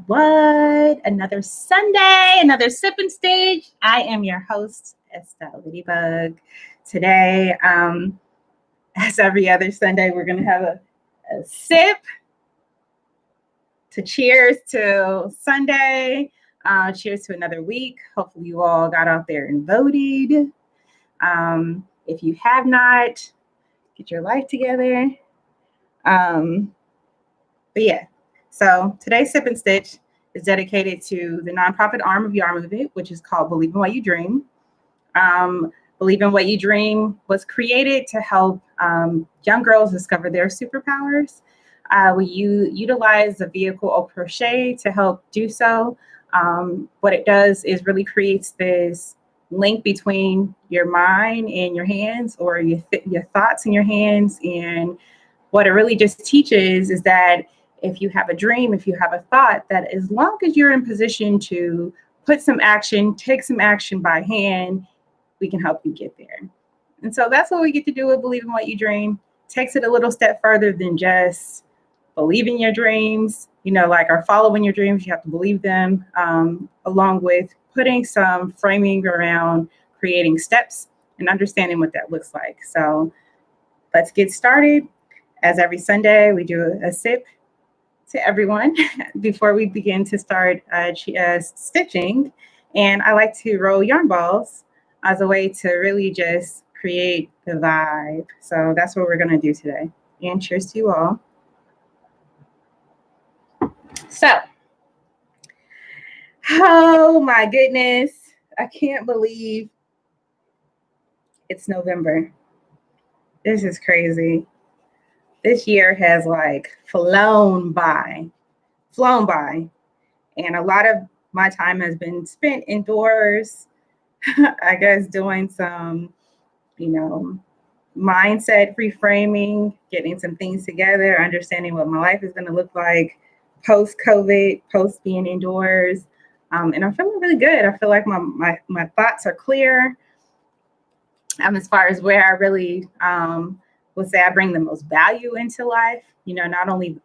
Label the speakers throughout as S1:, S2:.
S1: What? Another Sunday, another sipping stage. I am your host, S.LadyBug. Today, as every other Sunday, we're going to have a sip to cheers to Sunday. Cheers to another week. Hopefully, you all got out there and voted. If you have not, get your life together. But yeah, so today's Sip and Stitch is dedicated to the nonprofit arm of Yar Movement, which is called Believe in What You Dream. Believe in What You Dream was created to help young girls discover their superpowers. We utilize the vehicle Au Crochet to help do so. What it does is really creates this link between your mind and your hands, or your thoughts and your hands. And what it really just teaches is that if you have a dream, if you have a thought, that as long as you're in position to put some action, take some action by hand, we can help you get there. And so that's what we get to do with Believe in What You Dream. Takes it a little step further than just believing your dreams, or following your dreams. You have to believe them, along with putting some framing around creating steps and understanding what that looks like. So let's get started. As every Sunday, we do a sip to everyone before we begin to start stitching. And I like to roll yarn balls as a way to really just create the vibe. So that's what we're going to do today. And cheers to you all. So, oh my goodness, I can't believe it's November. This is crazy. This year has flown by. And a lot of my time has been spent indoors, I guess doing some, mindset reframing, getting some things together, understanding what my life is going to look like post-COVID, post being indoors. And I'm feeling really good. I feel like my thoughts are clear. As far as where I really would say I bring the most value into life, not only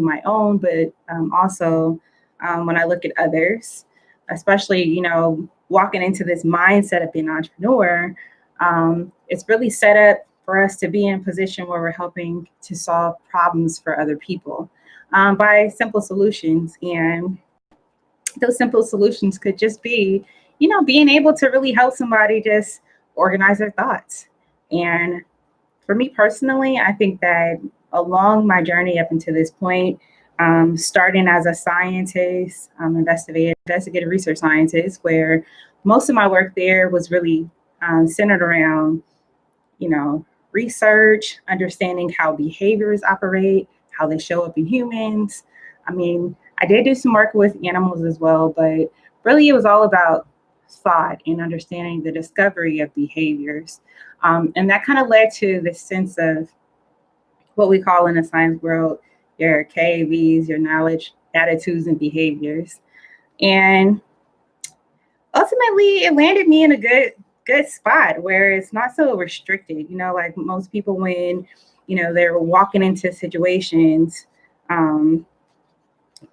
S1: my own, but also when I look at others, especially, walking into this mindset of being an entrepreneur, it's really set up for us to be in a position where we're helping to solve problems for other people by simple solutions. And those simple solutions could just be, being able to really help somebody just organize their thoughts. And for me personally, I think that along my journey up until this point, starting as a scientist, investigative research scientist, where most of my work there was really centered around, research, understanding how behaviors operate, how they show up in humans. I mean, I did do some work with animals as well, but really it was all about thought and understanding the discovery of behaviors. And that kind of led to this sense of what we call in the science world, your KAVs, your knowledge, attitudes, and behaviors. And ultimately, it landed me in a good spot where it's not so restricted. Like most people when, they're walking into situations,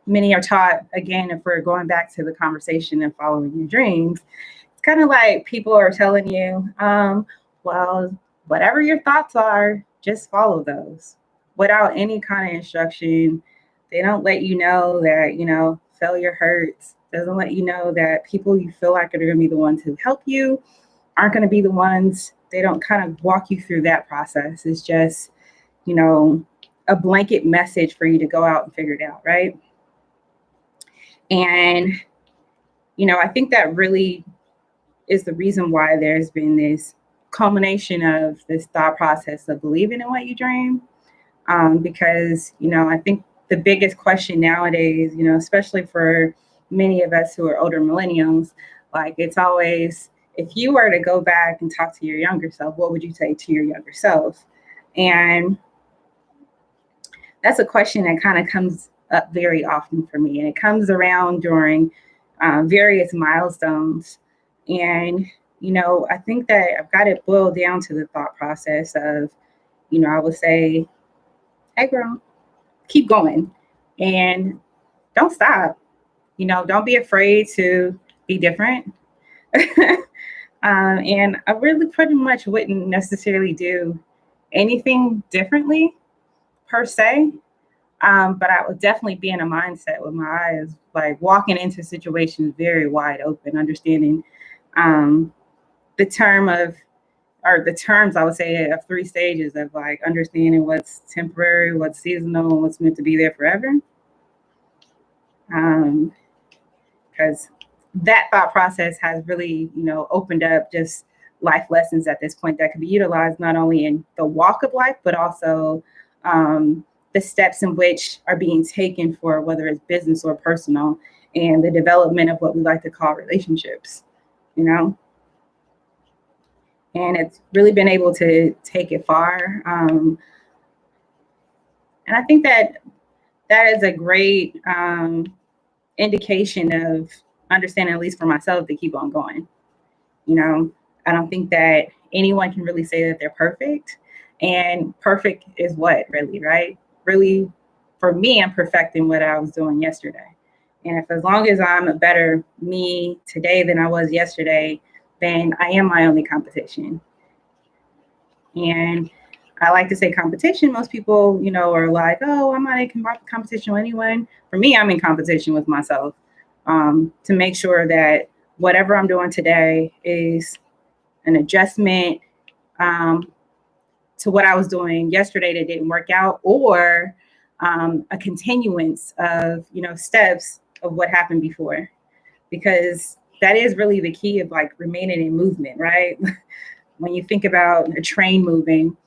S1: many are taught, again, if we're going back to the conversation and following your dreams, it's kind of like people are telling you, well, whatever your thoughts are, just follow those without any kind of instruction. They don't let you know that, failure hurts. Doesn't let you know that people you feel like are going to be the ones who help you aren't going to be the ones. They don't kind of walk you through that process. It's just, a blanket message for you to go out and figure it out, right? And, I think that really is the reason why there's been this culmination of this thought process of believing in what you dream. Because, I think the biggest question nowadays, especially for many of us who are older millennials, it's always, if you were to go back and talk to your younger self, what would you say to your younger self? And that's a question that kind of comes up very often for me. And it comes around during various milestones. And, I think that I've got it boiled down to the thought process of, I would say, hey, girl, keep going and don't stop. don't be afraid to be different. And I really pretty much wouldn't necessarily do anything differently per se. But I would definitely be in a mindset with my eyes, like walking into situations very wide open, understanding um, the the terms, I would say, of 3 stages of like understanding what's temporary, what's seasonal, and what's meant to be there forever. Because that thought process has really, opened up just life lessons at this point that can be utilized not only in the walk of life, but also the steps in which are being taken for whether it's business or personal, and the development of what we like to call relationships, you know? And it's really been able to take it far. And I think that that is a great indication of understanding, at least for myself, to keep on going. You know, I don't think that anyone can really say that they're perfect. And perfect is what, really, right? Really, for me, I'm perfecting what I was doing yesterday. And if as long as I'm a better me today than I was yesterday, then I am my only competition. And I like to say competition. Most people, are like, oh, I'm not in competition with anyone. For me, I'm in competition with myself, to make sure that whatever I'm doing today is an adjustment to what I was doing yesterday that didn't work out, or a continuance of, steps of what happened before. Because that is really the key of like remaining in movement, right? When you think about a train moving,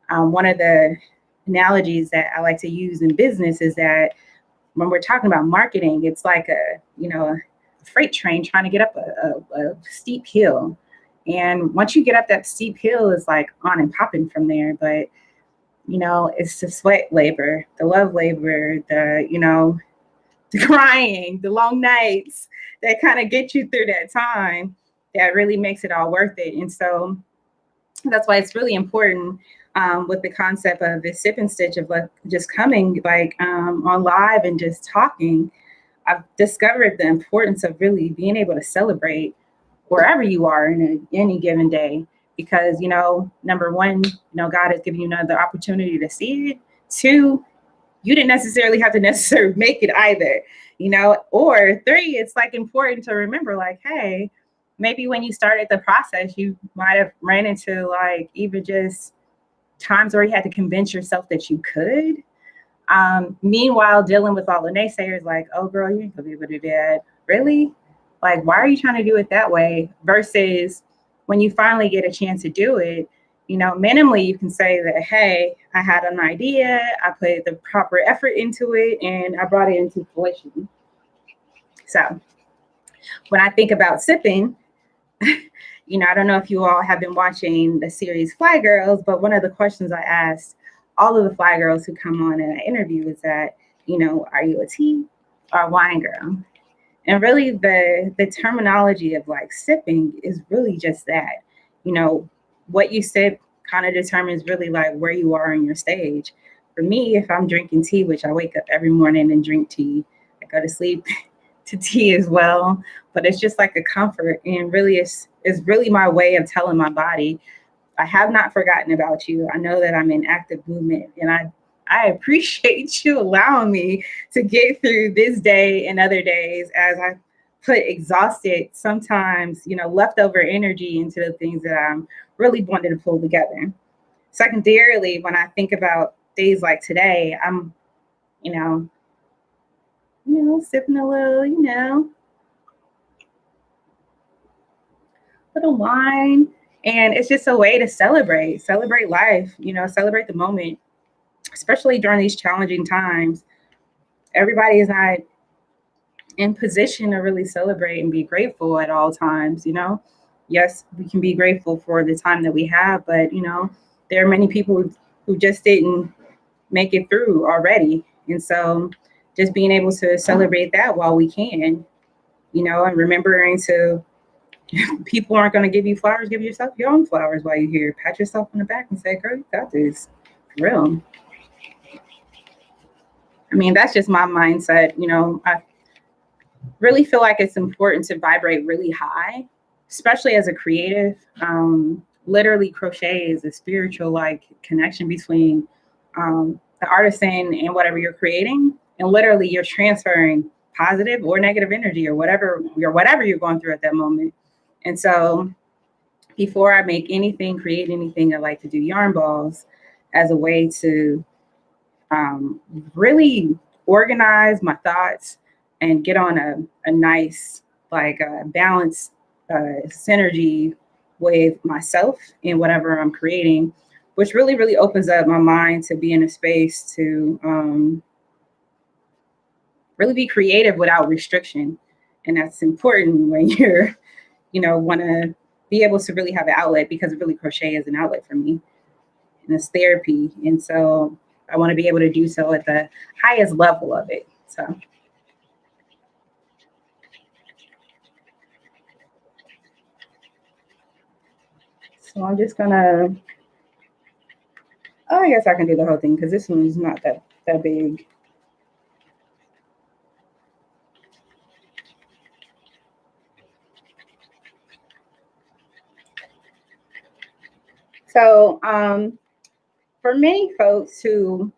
S1: one of the analogies that I like to use in business is that when we're talking about marketing, it's like a freight train trying to get up a steep hill. And once you get up that steep hill, it's like on and popping from there. But, it's the sweat labor, the love labor, the crying, the long nights that kind of get you through that time that really makes it all worth it. And so that's why it's really important, with the concept of the sip and stitch of like just coming like on live and just talking. I've discovered the importance of really being able to celebrate wherever you are in any given day, because number one, God has given you another opportunity to see it. Two, you didn't necessarily have to necessarily make it either, or three, it's like important to remember like, hey, maybe when you started the process, you might have ran into like even just times where you had to convince yourself that you could. Meanwhile, dealing with all the naysayers like, oh, girl, you ain't gonna be able to do that. Really? Like, why are you trying to do it that way? Versus when you finally get a chance to do it, minimally you can say that, hey, I had an idea, I put the proper effort into it, and I brought it into fruition. So when I think about sipping, I don't know if you all have been watching the series Fly Girls, but one of the questions I asked all of the Fly Girls who come on in an interview is that, are you a tea or a wine girl? And really the terminology of like sipping is really just that. What you sip kind of determines really like where you are in your stage. For me, if I'm drinking tea, which I wake up every morning and drink tea, I go to sleep to tea as well, but it's just like a comfort, and really it's really my way of telling my body, I have not forgotten about you. I know that I'm in active movement, and I appreciate you allowing me to get through this day and other days as I put exhausted, sometimes, leftover energy into the things that I'm really wanting to pull together. Secondarily, when I think about days like today, I'm, sipping a little wine. And it's just a way to celebrate life, celebrate the moment, especially during these challenging times. Everybody is not in position to really celebrate and be grateful at all times, Yes, we can be grateful for the time that we have, but, there are many people who just didn't make it through already. And so just being able to celebrate that while we can, and remembering to, people aren't going to give you flowers, give yourself your own flowers while you're here. Pat yourself on the back and say, girl, you got this. For real. I mean, that's just my mindset. really feel like it's important to vibrate really high, especially as a creative. Literally, crochet is a spiritual like connection between the artisan and whatever you're creating, and literally you're transferring positive or negative energy or whatever you're going through at that moment. And so, before I make anything, create anything, I like to do yarn balls as a way to really organize my thoughts and get on a nice, like, balance synergy with myself and whatever I'm creating, which really, really opens up my mind to be in a space to really be creative without restriction. And that's important when you're, want to be able to really have an outlet, because really crochet is an outlet for me and it's therapy. And so I want to be able to do so at the highest level of it. So I'm just gonna, I guess I can do the whole thing because this one is not that big. So for many folks who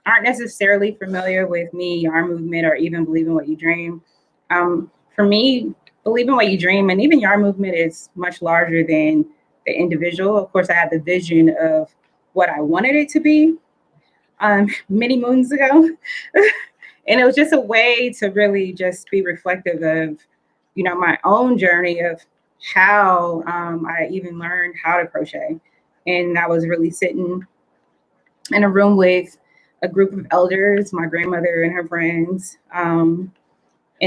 S1: aren't necessarily familiar with me, yarn movement, or even Believe in What You Dream, for me, Believe in What You Dream and even yarn movement is much larger than the individual. Of course, I had the vision of what I wanted it to be many moons ago. And it was just a way to really just be reflective of, my own journey of how I even learned how to crochet. And I was really sitting in a room with a group of elders, my grandmother and her friends, and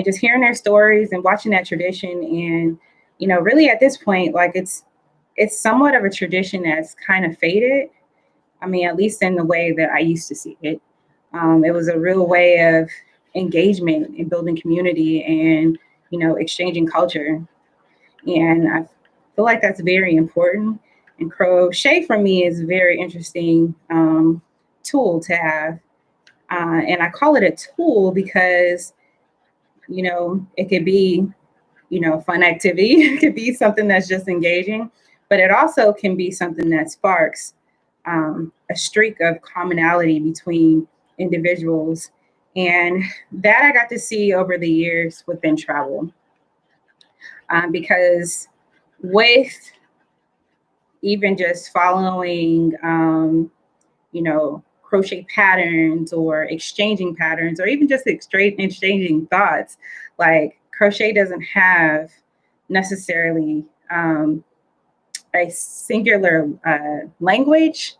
S1: just hearing their stories and watching that tradition. And, really at this point, like it's somewhat of a tradition that's kind of faded. I mean, at least in the way that I used to see it. It was a real way of engagement and building community and, exchanging culture. And I feel like that's very important. And crochet for me is a very interesting tool to have. And I call it a tool because, it could be, a fun activity. It could be something that's just engaging, but it also can be something that sparks a streak of commonality between individuals. And that I got to see over the years within travel. Because with even just following, crochet patterns or exchanging patterns, or even just exchanging thoughts, like crochet doesn't have necessarily a singular language.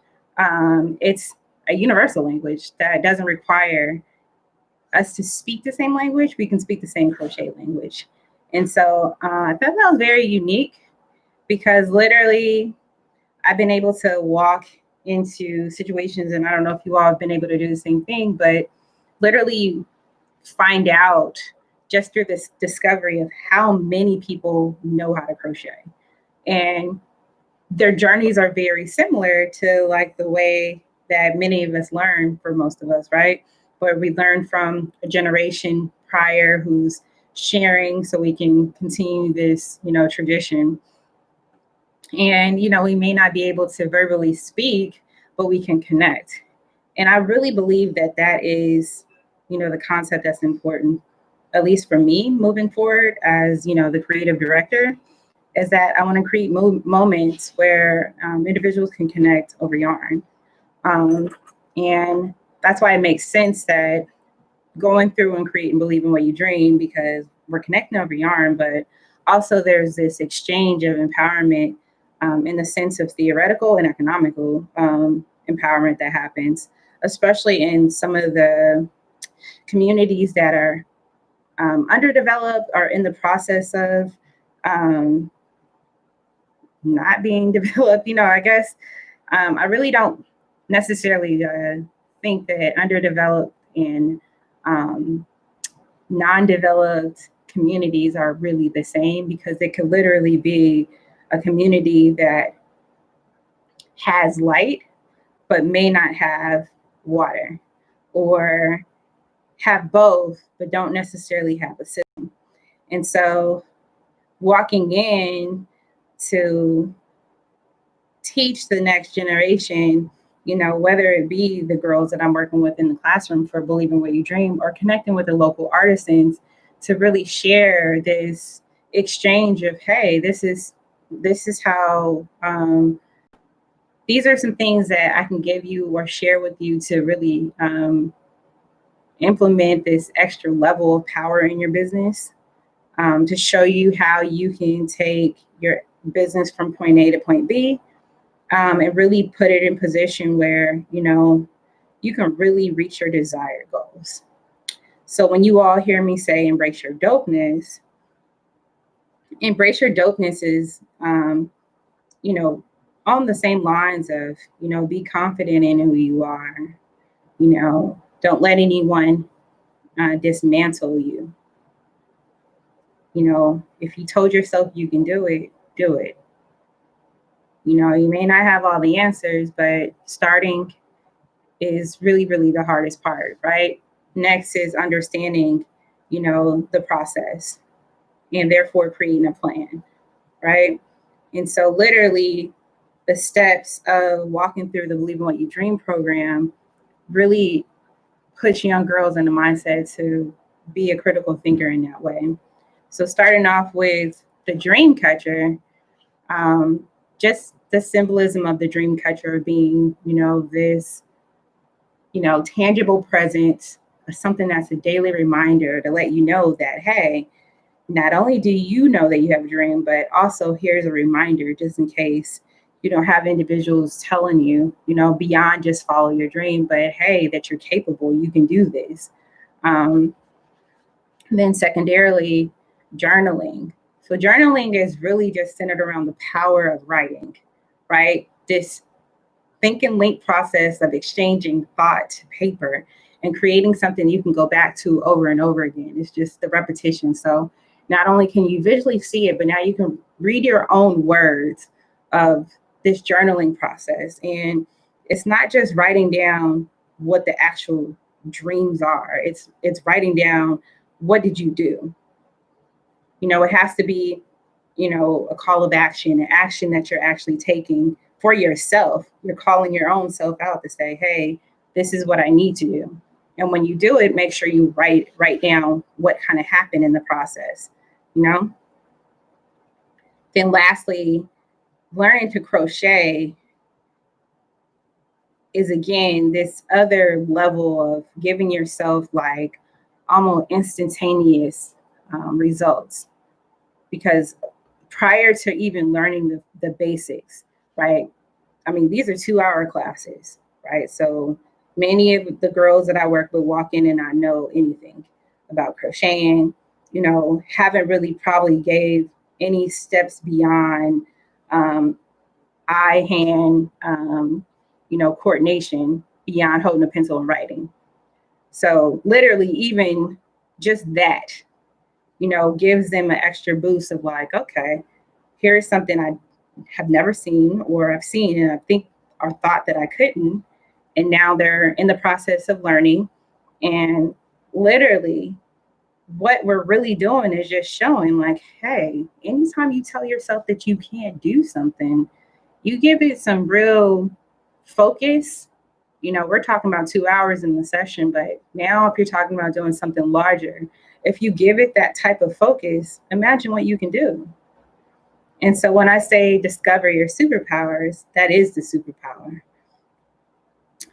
S1: It's a universal language that doesn't require us to speak the same language. We can speak the same crochet language. And so I thought that was very unique because literally I've been able to walk into situations, and I don't know if you all have been able to do the same thing, but literally find out just through this discovery of how many people know how to crochet. And their journeys are very similar to like the way that many of us learn, for most of us, right? Where we learn from a generation prior who's sharing so we can continue this, tradition. And, we may not be able to verbally speak, but we can connect. And I really believe that that is, the concept that's important, at least for me moving forward as, the creative director, is that I want to create moments where individuals can connect over yarn. And that's why it makes sense that going through and create and believe in what you dream, because we're connecting over yarn, but also there's this exchange of empowerment in the sense of theoretical and economical empowerment that happens, especially in some of the communities that are underdeveloped or in the process of not being developed. I guess I really don't necessarily think that underdeveloped and non-developed communities are really the same, because it could literally be a community that has light but may not have water, or have both but don't necessarily have a system. And so walking in to teach the next generation, whether it be the girls that I'm working with in the classroom for Believe in What You Dream, or connecting with the local artisans to really share this exchange of, hey, this is how, these are some things that I can give you or share with you to really implement this extra level of power in your business, to show you how you can take your business from point A to point B, and really put it in position where, you can really reach your desired goals. So when you all hear me say embrace your dopeness is, on the same lines of, be confident in who you are. Don't let anyone dismantle you. If you told yourself you can do it, do it. You may not have all the answers, but starting is really, really the hardest part, right? Next is understanding, the process, and therefore creating a plan, right? And so literally the steps of walking through the Believe in What You Dream program really puts young girls in the mindset to be a critical thinker in that way. So starting off with the dream catcher, just the symbolism of the dream catcher being, this, tangible presence, something that's a daily reminder to let you know that, hey, not only do you know that you have a dream, but also here's a reminder just in case you don't have individuals telling you, beyond just follow your dream, but hey, that you're capable, you can do this. Then secondarily, journaling. So journaling is really just centered around the power of writing, right? This think and link process of exchanging thought to paper and creating something you can go back to over and over again. It's just the repetition. So not only can you visually see it, but now you can read your own words of this journaling process. And it's not just writing down what the actual dreams are. It's writing down, what did you do? It has to be, a call of action, an action that you're actually taking for yourself. You're calling your own self out to say, hey, this is what I need to do. And when you do it, make sure you write down what kind of happened in the process, Then lastly, learning to crochet is, again, this other level of giving yourself like almost instantaneous results. Because prior to even learning the basics, right? I mean, these are 2-hour classes, right? So many of the girls that I work with walk in and not know anything about crocheting, haven't really probably gave any steps beyond eye-hand, coordination beyond holding a pencil and writing. So literally even just that, gives them an extra boost of like, okay, here's something I have never seen, or I've seen and I think or thought that I couldn't. And now they're in the process of learning. And literally what we're really doing is just showing like, hey, anytime you tell yourself that you can't do something, you give it some real focus. We're talking about 2 hours in the session, but now if you're talking about doing something larger, if you give it that type of focus, imagine what you can do. And so when I say discover your superpowers, that is the superpower.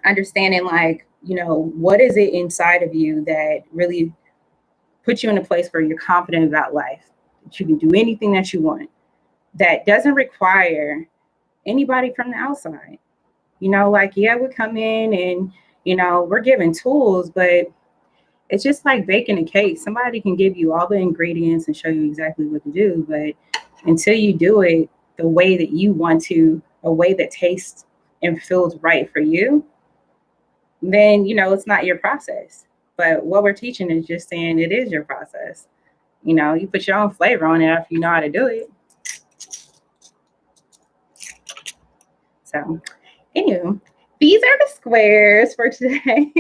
S1: Understanding like, what is it inside of you that really puts you in a place where you're confident about life, that you can do anything that you want, that doesn't require anybody from the outside. Like, yeah, we come in and, we're given tools, but it's just like baking a cake. Somebody can give you all the ingredients and show you exactly what to do, but until you do it the way that you want to, a way that tastes and feels right for you, then, it's not your process. But what we're teaching is just saying it is your process. You put your own flavor on it if you know how to do it. So, anyway, these are the squares for today.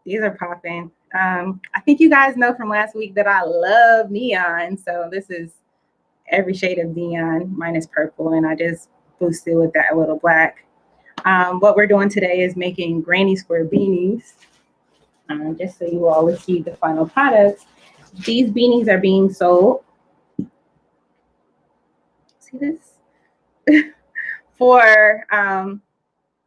S1: These are popping. I think you guys know from last week that I love neon. So this is every shade of neon minus purple. And I just boosted with that little black. What we're doing today is making granny square beanies. Just so you all will see the final products. These beanies are being sold. See this? For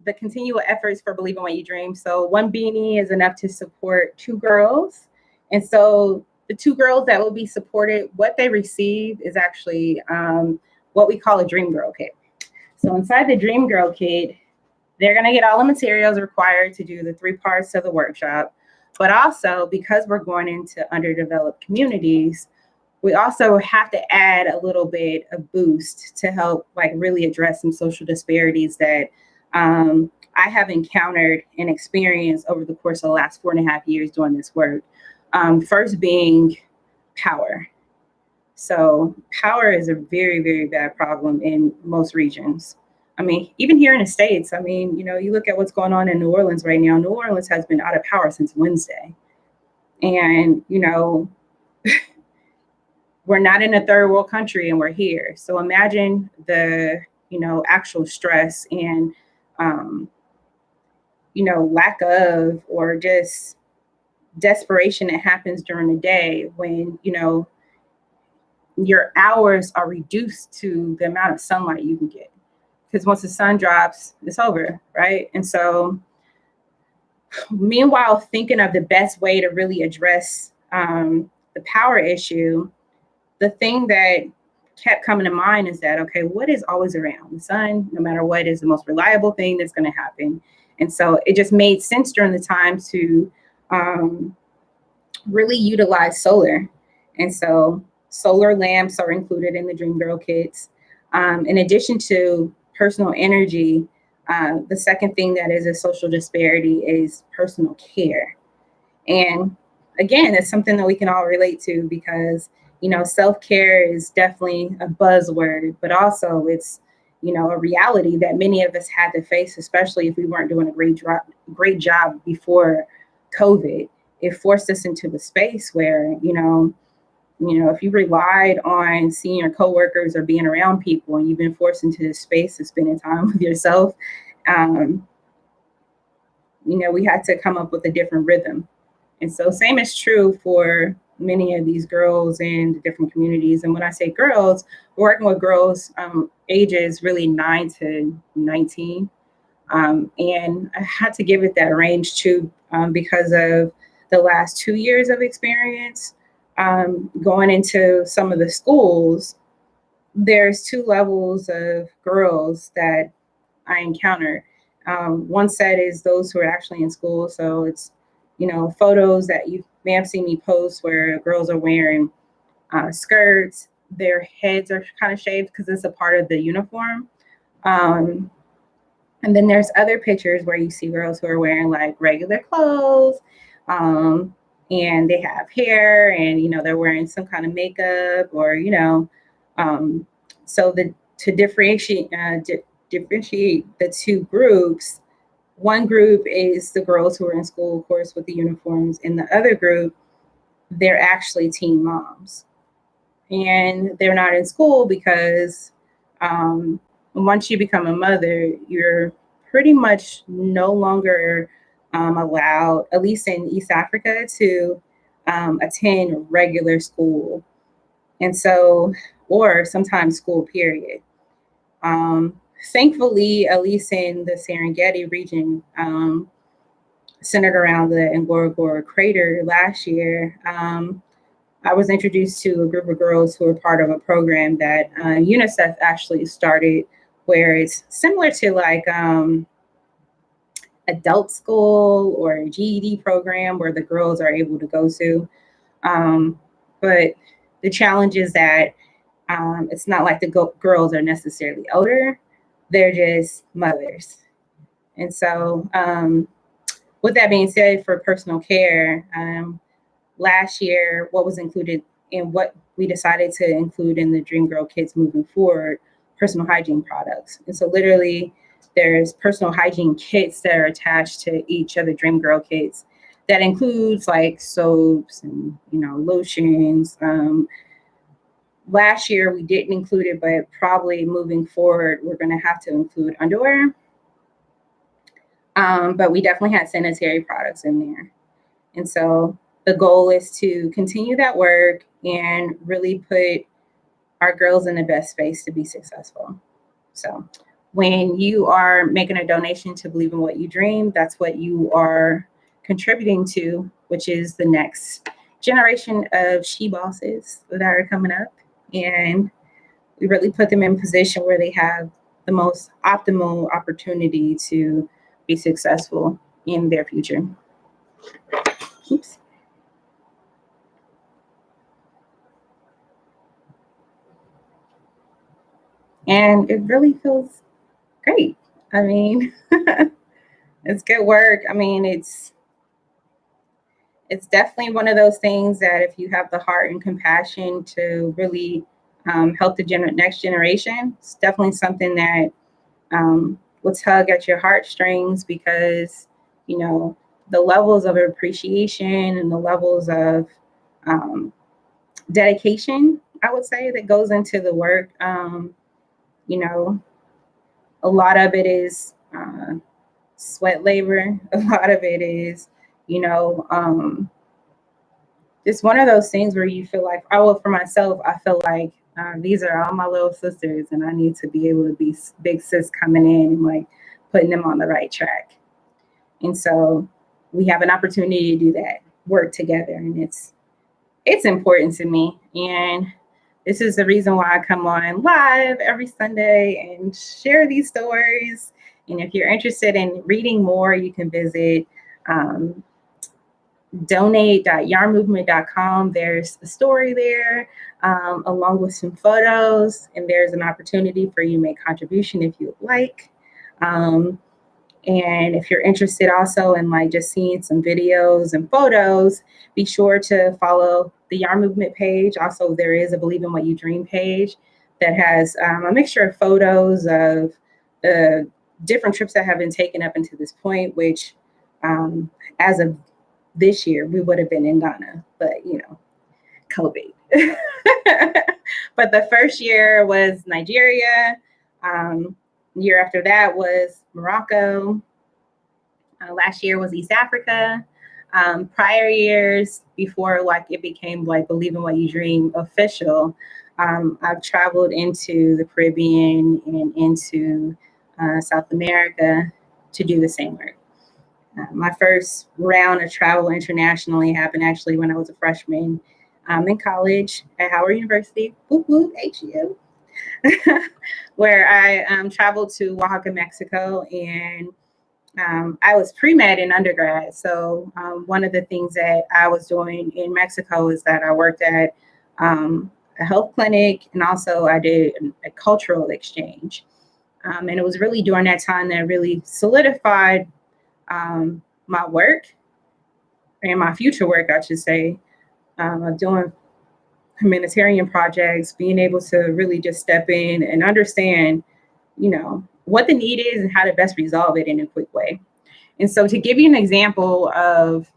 S1: the continual efforts for Believe in What You Dream. So one beanie is enough to support 2 girls. And so the 2 girls that will be supported, what they receive is actually what we call a Dream Girl Kit. So inside the Dream Girl Kit, they're going to get all the materials required to do the 3 parts of the workshop. But also, because we're going into underdeveloped communities, we also have to add a little bit of boost to help like really address some social disparities that I have encountered and experienced over the course of the last 4.5 years doing this work. First being power. So power is a very, very bad problem in most regions. I mean, even here in the States, I mean, you know, you look at what's going on in New Orleans right now. New Orleans has been out of power since Wednesday. And, you know, we're not in a third world country and we're here. So imagine the, you know, actual stress and, you know, lack of or just desperation that happens during the day when, you know, your hours are reduced to the amount of sunlight you can get. Because once the sun drops, it's over, right? And so meanwhile, thinking of the best way to really address the power issue, the thing that kept coming to mind is that, okay, what is always around? The sun, no matter what, is the most reliable thing that's going to happen. And so it just made sense during the time to really utilize solar. And so solar lamps are included in the Dream Girl kits. In addition to personal energy, the second thing that is a social disparity is personal care. And again, it's something that we can all relate to because, you know, self-care is definitely a buzzword, but also it's, you know, a reality that many of us had to face, especially if we weren't doing a great job before COVID. It forced us into a space where, you know, if you relied on seeing your coworkers or being around people and you've been forced into this space of spending time with yourself, you know, we had to come up with a different rhythm. And so same is true for many of these girls in the different communities. And when I say girls, we're working with girls ages really 9 to 19. And I had to give it that range too because of the last 2 years of experience. Going into some of the schools, there's 2 levels of girls that I encounter. One set is those who are actually in school. So it's, you know, photos that you may have seen me post where girls are wearing skirts, their heads are kind of shaved because it's a part of the uniform. And then there's other pictures where you see girls who are wearing like regular clothes, and they have hair and, you know, they're wearing some kind of makeup or, you know, so to differentiate the 2 groups, one group is the girls who are in school, of course, with the uniforms, and the other group, they're actually teen moms. And they're not in school because once you become a mother, you're pretty much no longer allowed, at least in East Africa, to attend regular school. And so, or sometimes school, period. Thankfully, at least in the Serengeti region, centered around the Ngorongoro crater last year, I was introduced to a group of girls who were part of a program that UNICEF actually started, where it's similar to like adult school or a GED program where the girls are able to go to. But the challenge is that it's not like the girls are necessarily older, they're just mothers. And so with that being said, for personal care, last year, what was included in what we decided to include in the Dream Girl kits moving forward, personal hygiene products. And so literally there's personal hygiene kits that are attached to each of the Dream Girl kits that includes like soaps and, lotions. Last year we didn't include it, but probably moving forward, we're going to have to include underwear. But we definitely had sanitary products in there. And so the goal is to continue that work and really put our girls in the best space to be successful. So when you are making a donation to Believe in What You Dream, that's what you are contributing to, which is the next generation of she bosses that are coming up. And we really put them in position where they have the most optimal opportunity to be successful in their future. Oops. And it really feels great. I mean, it's good work. I mean, it's definitely one of those things that if you have the heart and compassion to really help the next generation, it's definitely something that will tug at your heartstrings, because the levels of appreciation and the levels of dedication, I would say, that goes into the work. You know, a lot of it is sweat labor. A lot of it is, it's one of those things where you feel like, for myself, I feel like these are all my little sisters, and I need to be able to be big sis coming in and like putting them on the right track. And so we have an opportunity to do that, work together, and it's important to me. And this is the reason why I come on live every Sunday and share these stories. And if you're interested in reading more, you can visit donate.yarnmovement.com. There's a story there, along with some photos, and there's an opportunity for you to make contribution if you would like. And if you're interested also in like just seeing some videos and photos, be sure to follow the Yarn Movement page. Also, there is a Believe in What You Dream page that has a mixture of photos of the different trips that have been taken up until this point, which as of this year, we would have been in Ghana, but COVID. But the first year was Nigeria. Year after that was Morocco. Last year was East Africa. Prior years, before like it became like Believe in What You Dream official, I've traveled into the Caribbean and into South America to do the same work. My first round of travel internationally happened actually when I was a freshman in college at Howard University, HU, where I traveled to Oaxaca, Mexico, and I was pre-med in undergrad. So one of the things that I was doing in Mexico is that I worked at a health clinic, and also I did a cultural exchange. And it was really during that time that really solidified my work and my future work, I should say, of doing humanitarian projects, being able to really just step in and understand, what the need is and how to best resolve it in a quick way. And so to give you an example of,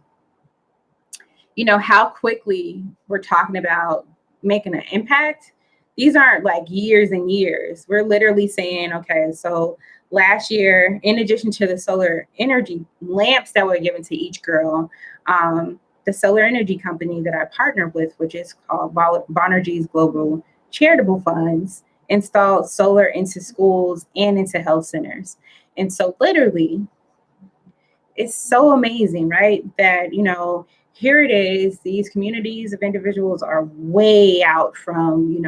S1: how quickly we're talking about making an impact, these aren't like years and years. We're literally saying, okay, so last year, in addition to the solar energy lamps that were given to each girl, the solar energy company that I partnered with, which is called Bonergy's Global Charitable Funds, installed solar into schools and into health centers. And so literally, it's so amazing, right? That, here it is, these communities of individuals are way out from,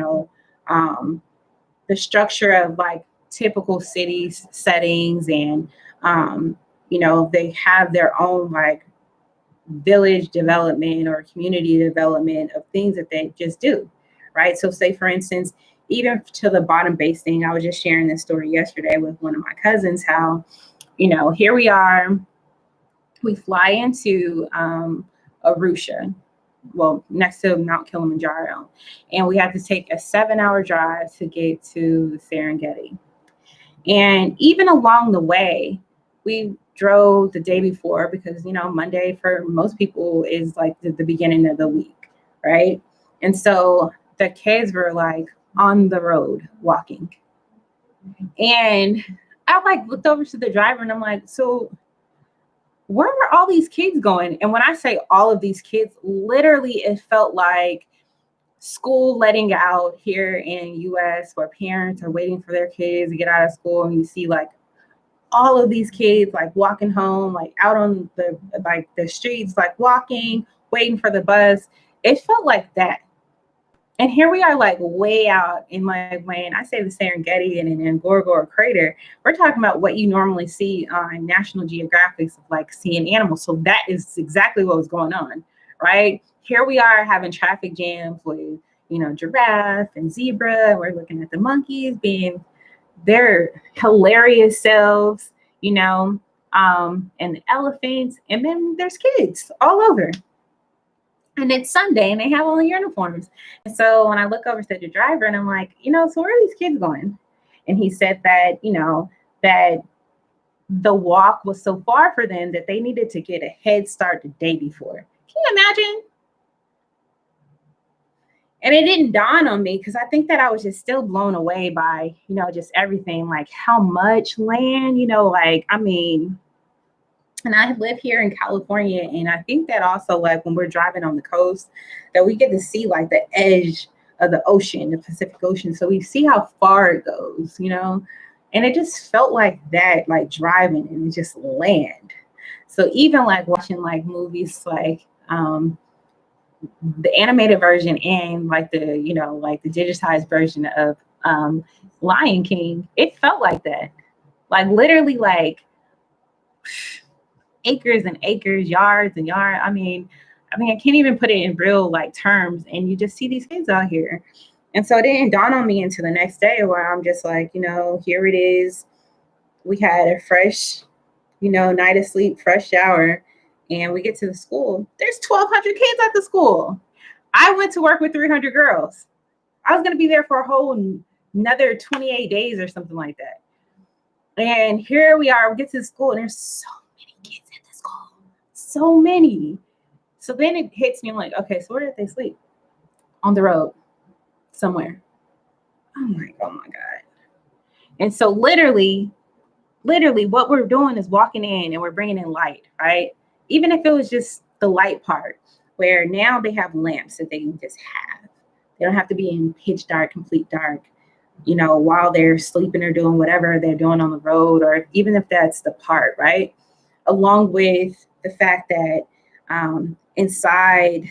S1: the structure of like typical cities settings. And, they have their own like village development or community development of things that they just do, right? So say, for instance, even to the bottom base thing, I was just sharing this story yesterday with one of my cousins, how, here we are, we fly into Arusha, well, next to Mount Kilimanjaro, and we have to take a 7-hour drive to get to the Serengeti. And even along the way, we drove the day before because, Monday for most people is like the beginning of the week, right? And so the kids were like on the road walking. And I like looked over to the driver and I'm like, so where are all these kids going? And when I say all of these kids, literally it felt like school letting out here in US where parents are waiting for their kids to get out of school, and you see like all of these kids like walking home, like out on the streets, like walking, waiting for the bus. It felt like that. And here we are, like way out in, like, when I say the Serengeti and in Ngorongoro Crater, we're talking about what you normally see on National Geographics of like seeing animals. So that is exactly what was going on, right? Here we are having traffic jams with, giraffe and zebra. And we're looking at the monkeys being their hilarious selves, and the elephants. And then there's kids all over. And it's Sunday and they have all the uniforms. And so when I look over to the driver and I'm like, so where are these kids going? And he said that, that the walk was so far for them that they needed to get a head start the day before. Can you imagine? And it didn't dawn on me because I think that I was just still blown away by, just everything, like how much land, and I live here in California, and I think that also, like, when we're driving on the coast, that we get to see like the edge of the ocean, the Pacific Ocean. So we see how far it goes, and it just felt like that, like driving and just land. So even like watching like movies like the animated version and like the, like the digitized version of Lion King, it felt like that. Like literally like acres and acres, yards and yards. I can't even put it in real like terms. And you just see these kids out here. And so it didn't dawn on me until the next day where I'm just like, here it is. We had a fresh, night of sleep, fresh shower, and we get to the school. There's 1,200 kids at the school. I went to work with 300 girls. I was going to be there for a whole another 28 days or something like that. And here we are, we get to the school, and there's so many kids at the school. So many. So then it hits me, I'm like, okay, so where did they sleep? On the road, somewhere. I'm like, oh my God. And so literally what we're doing is walking in and we're bringing in light, right? Even if it was just the light part, where now they have lamps that they can just have. They don't have to be in pitch dark, complete dark, while they're sleeping or doing whatever they're doing on the road, or even if that's the part, right? Along with the fact that inside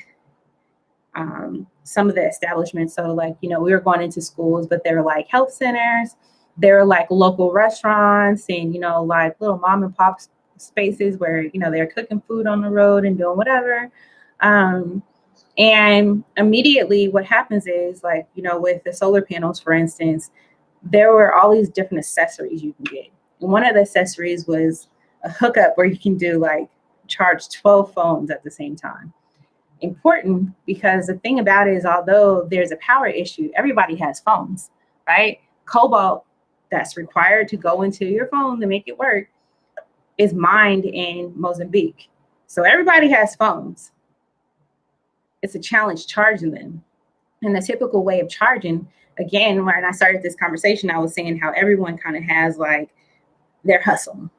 S1: some of the establishments, so like, we were going into schools, but they were like health centers, they were like local restaurants, and, like little mom and pop spaces where, they're cooking food on the road and doing whatever. And immediately what happens is, like, with the solar panels, for instance, there were all these different accessories you can get. And one of the accessories was a hookup where you can do like charge 12 phones at the same time. Important because the thing about it is, although there's a power issue, everybody has phones, right? Cobalt that's required to go into your phone to make it work is mined in Mozambique. So everybody has phones. It's a challenge charging them. And the typical way of charging, again, when I started this conversation, I was saying how everyone kind of has like their hustle,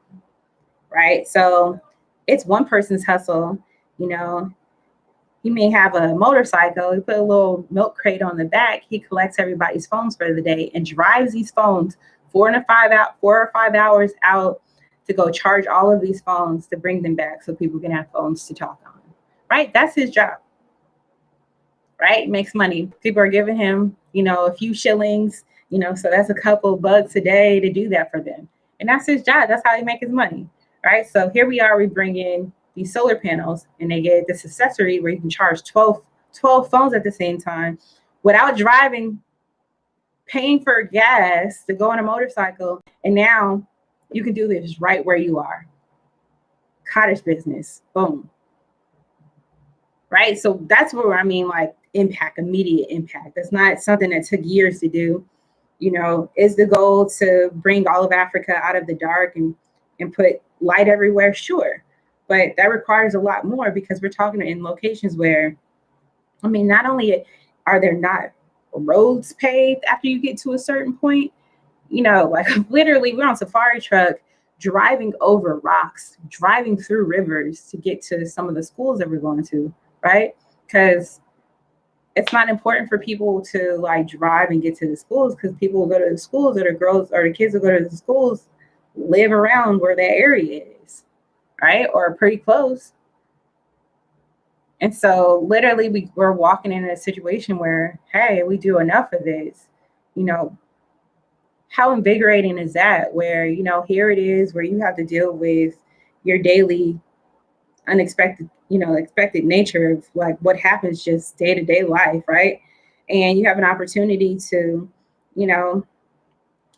S1: right? So it's one person's hustle, he may have a motorcycle, he put a little milk crate on the back, he collects everybody's phones for the day and drives these phones 4 or 5 hours out to go charge all of these phones to bring them back so people can have phones to talk on, right? That's his job, right? Makes money. People are giving him, a few shillings, so that's a couple bucks a day to do that for them. And that's his job. That's how he makes his money, right? So here we are, we bring in these solar panels and they get this accessory where you can charge 12 phones at the same time without driving, paying for gas to go on a motorcycle. And now you can do this right where you are. Cottage business, boom. Right? So that's where like impact, immediate impact. That's not something that took years to do. Is the goal to bring all of Africa out of the dark and put light everywhere? Sure. But that requires a lot more because we're talking in locations where, I mean, not only are there not roads paved after you get to a certain point, like literally we're on safari truck driving over rocks, driving through rivers to get to some of the schools that we're going to, right? Because it's not important for people to like drive and get to the schools because people will go to the schools, or the girls or the kids will go to the schools, live around where that area is, right? Or pretty close. And so literally we're walking in a situation where, hey, we do enough of this, you know, how invigorating is that? Where, here it is where you have to deal with your daily unexpected, expected nature of like what happens just day to day life, right? And you have an opportunity to, you know,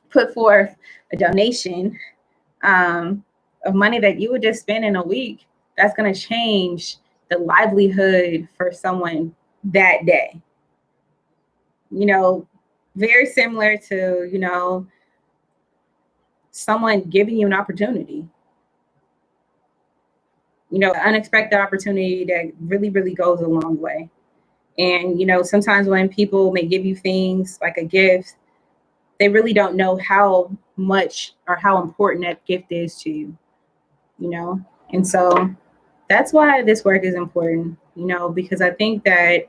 S1: put forth a donation of money that you would just spend in a week. That's going to change the livelihood for someone that day. Very similar to, someone giving you an opportunity, unexpected opportunity that really, really goes a long way. And, sometimes when people may give you things like a gift, they really don't know how much or how important that gift is to you, And so that's why this work is important, because I think that,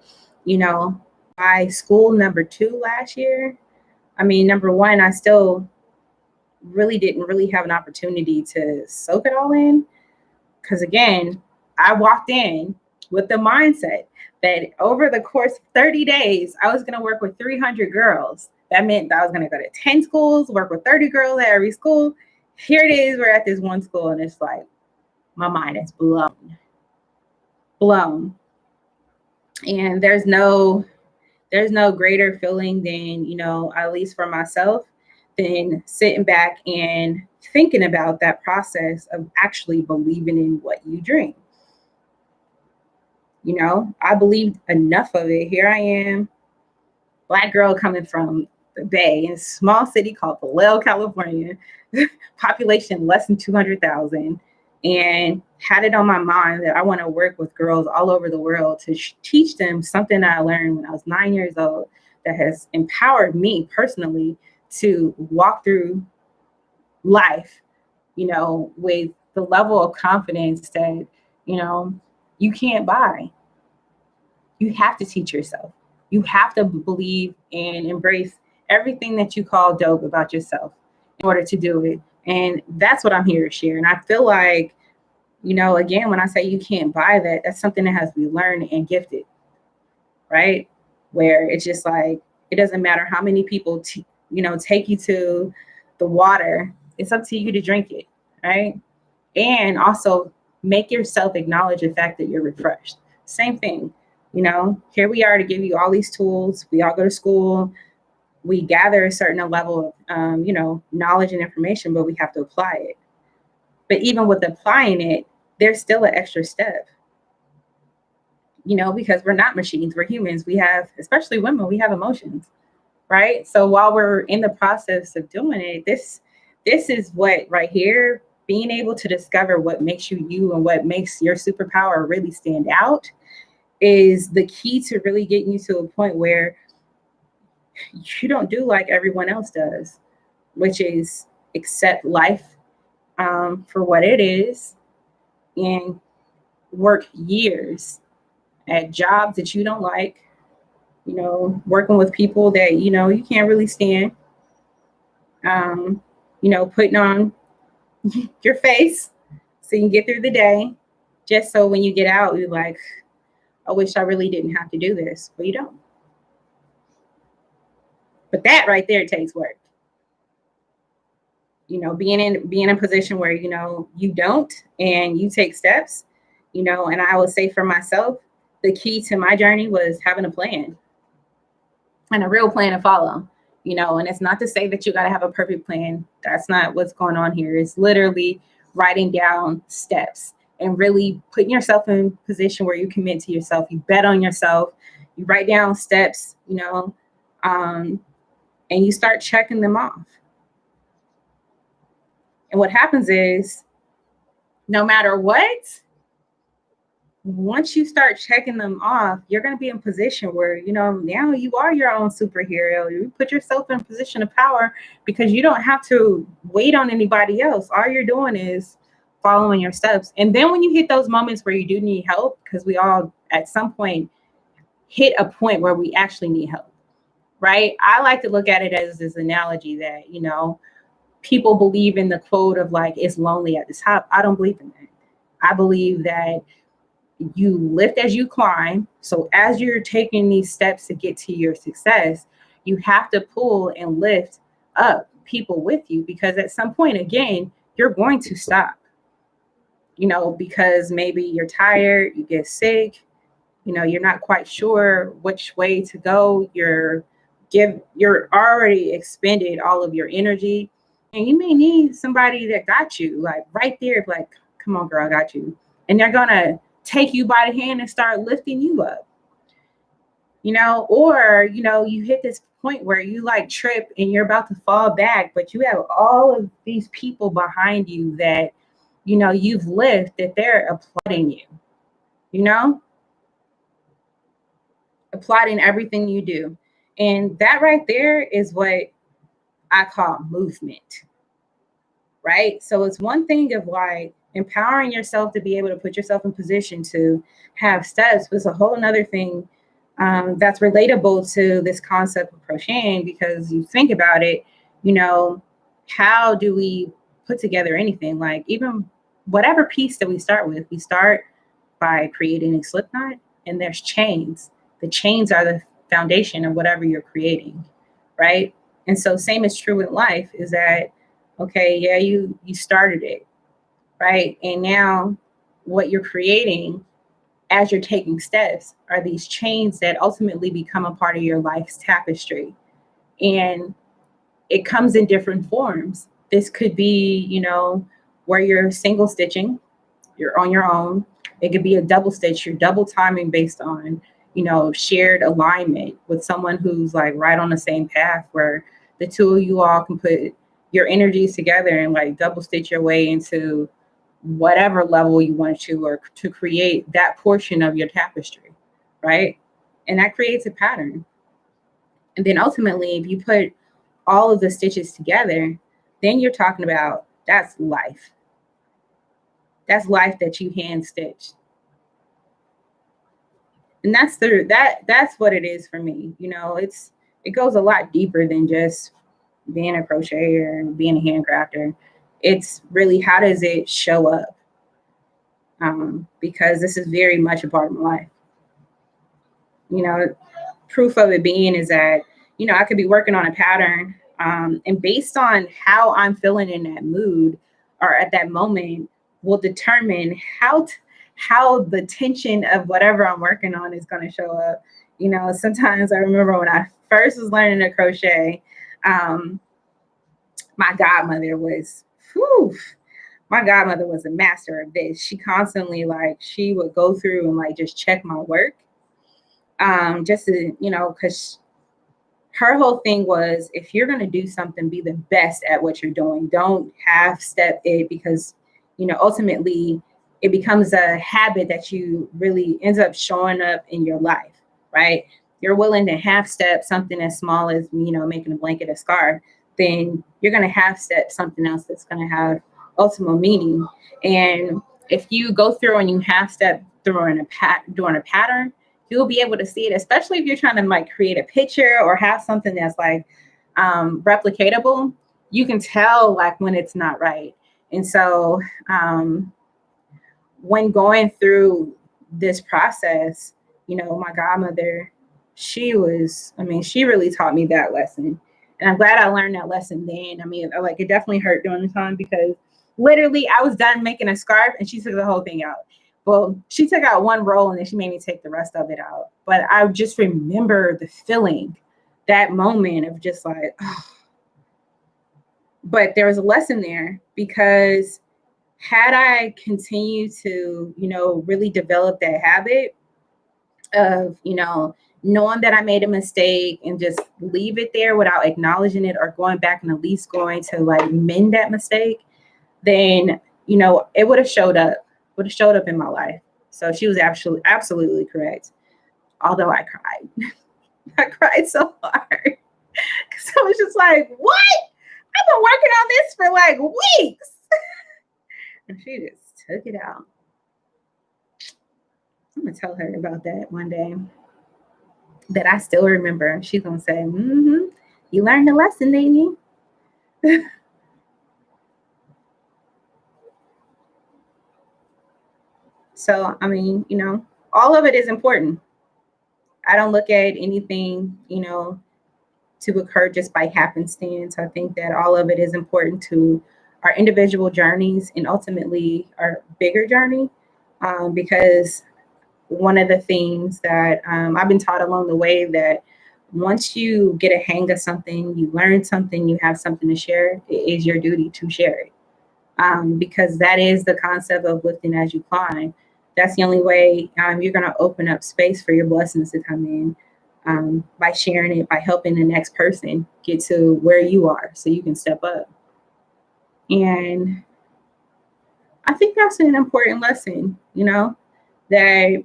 S1: by school number 2 last year, I mean, number 1, I still really didn't really have an opportunity to soak it all in. Because again, I walked in with the mindset that over the course of 30 days, I was going to work with 300 girls. That meant that I was going to go to 10 schools, work with 30 girls at every school. Here it is, we're at this one school, and it's like, my mind is blown. And there's no greater feeling than, at least for myself, than sitting back and thinking about that process of actually believing in what you dream. I believed enough of it. Here I am, Black girl coming from the Bay in a small city called Vallejo, California, population less than 200,000, and had it on my mind that I want to work with girls all over the world to teach them something that I learned when I was 9 years old that has empowered me personally to walk through life, with the level of confidence that, you can't buy. You have to teach yourself. You have to believe and embrace everything that you call dope about yourself in order to do it. And that's what I'm here to share. And I feel like, again, when I say you can't buy that, that's something that has to be learned and gifted, right? Where it's just like, it doesn't matter how many people, take you to the water. It's up to you to drink it, right? And also make yourself acknowledge the fact that you're refreshed. Same thing. Here we are to give you all these tools. We all go to school. We gather a certain level of, knowledge and information, but we have to apply it. But even with applying it, there's still an extra step, because we're not machines, we're humans. We have, especially women, we have emotions, right? So while we're in the process of doing it, this is what right here, being able to discover what makes you you and what makes your superpower really stand out is the key to really getting you to a point where you don't do like everyone else does, which is accept life for what it is and work years at jobs that you don't like, working with people that, you can't really stand, putting on your face so you can get through the day, just so when you get out, you're like, I wish I really didn't have to do this. But you don't. But that right there takes work. Being in a position where, you don't and you take steps, and I would say for myself, the key to my journey was having a plan and a real plan to follow, and it's not to say that you got to have a perfect plan. That's not what's going on here. It's literally writing down steps and really putting yourself in a position where you commit to yourself. You bet on yourself. You write down steps, and you start checking them off. And what happens is no matter what, once you start checking them off, you're going to be in a position where, now you are your own superhero. You put yourself in a position of power because you don't have to wait on anybody else. All you're doing is following your steps. And then when you hit those moments where you do need help, because we all at some point hit a point where we actually need help, right? I like to look at it as this analogy that, people believe in the quote of like, it's lonely at the top. I don't believe in that. I believe that you lift as you climb. So as you're taking these steps to get to your success, you have to pull and lift up people with you, because at some point, again, you're going to stop, because maybe you're tired, you get sick, you're not quite sure which way to go. You're already expended all of your energy, and you may need somebody that got you like right there, like, come on, girl, I got you. And they're gonna take you by the hand and start lifting you up, or you hit this point where you like trip and you're about to fall back, but you have all of these people behind you that you've lifted, that they're applauding you, applauding everything you do. And that right there is what I call movement, right? So it's one thing of like empowering yourself to be able to put yourself in position to have steps, but it's a whole nother thing that's relatable to this concept of crocheting, because you think about it, how do we put together anything? Like even whatever piece that we start by creating a slip knot, and there's chains. The chains are the foundation of whatever you're creating, right? And so same is true with life, is that, okay, yeah, you started it, right? And now what you're creating as you're taking steps are these chains that ultimately become a part of your life's tapestry. And it comes in different forms. This could be, where you're single stitching, you're on your own. It could be a double stitch, you're double timing based on, shared alignment with someone who's like right on the same path, where the two of you all can put your energies together and like double stitch your way into whatever level you want to, or to create that portion of your tapestry, right? And that creates a pattern. And then ultimately, if you put all of the stitches together, then you're talking about that's life. That's life that you hand stitched. And that's what it is for me. It goes a lot deeper than just being a crocheter and being a handcrafter. It's really, how does it show up? Because this is very much a part of my life. Proof of it being is that, I could be working on a pattern, and based on how I'm feeling in that mood or at that moment will determine how the tension of whatever I'm working on is going to show up. Sometimes I remember when I first was learning to crochet, my godmother was, my godmother was a master of this. She constantly, like, she would go through and like just check my work, just to, because her whole thing was, if you're going to do something, be the best at what you're doing. Don't half step it, because, ultimately it becomes a habit that you really ends up showing up in your life, right? You're willing to half step something as small as, making a blanket, a scarf, then you're going to half step something else that's going to have ultimate meaning. And if you go through and you half step during a pattern, you'll be able to see it, especially if you're trying to like create a picture or have something that's like replicatable. You can tell like when it's not right. And so when going through this process, my godmother, she really taught me that lesson. And I'm glad I learned that lesson then. Like, it definitely hurt during the time, because literally I was done making a scarf and she took the whole thing out. Well, she took out one roll and then she made me take the rest of it out. But I just remember the feeling, that moment of just like, oh. But there was a lesson there, because had I continued to, really develop that habit of, knowing that I made a mistake and just leave it there without acknowledging it or going back and at least going to like mend that mistake, then it would have showed up in my life. So she was absolutely correct. Although I cried. I cried so hard. Because I was just like, what? I've been working on this for like weeks. And she just took it out. I'm going to tell her about that one day. That I still remember. She's going to say, you learned a lesson, didn't you? So, I mean, all of it is important. I don't look at anything, to occur just by happenstance. I think that all of it is important to our individual journeys and ultimately our bigger journey. Because one of the things that I've been taught along the way that once you get a hang of something, you learn something, you have something to share, it is your duty to share it. Because that is the concept of lifting as you climb. That's the only way you're going to open up space for your blessings to come in, by sharing it, by helping the next person get to where you are so you can step up. And I think that's an important lesson, that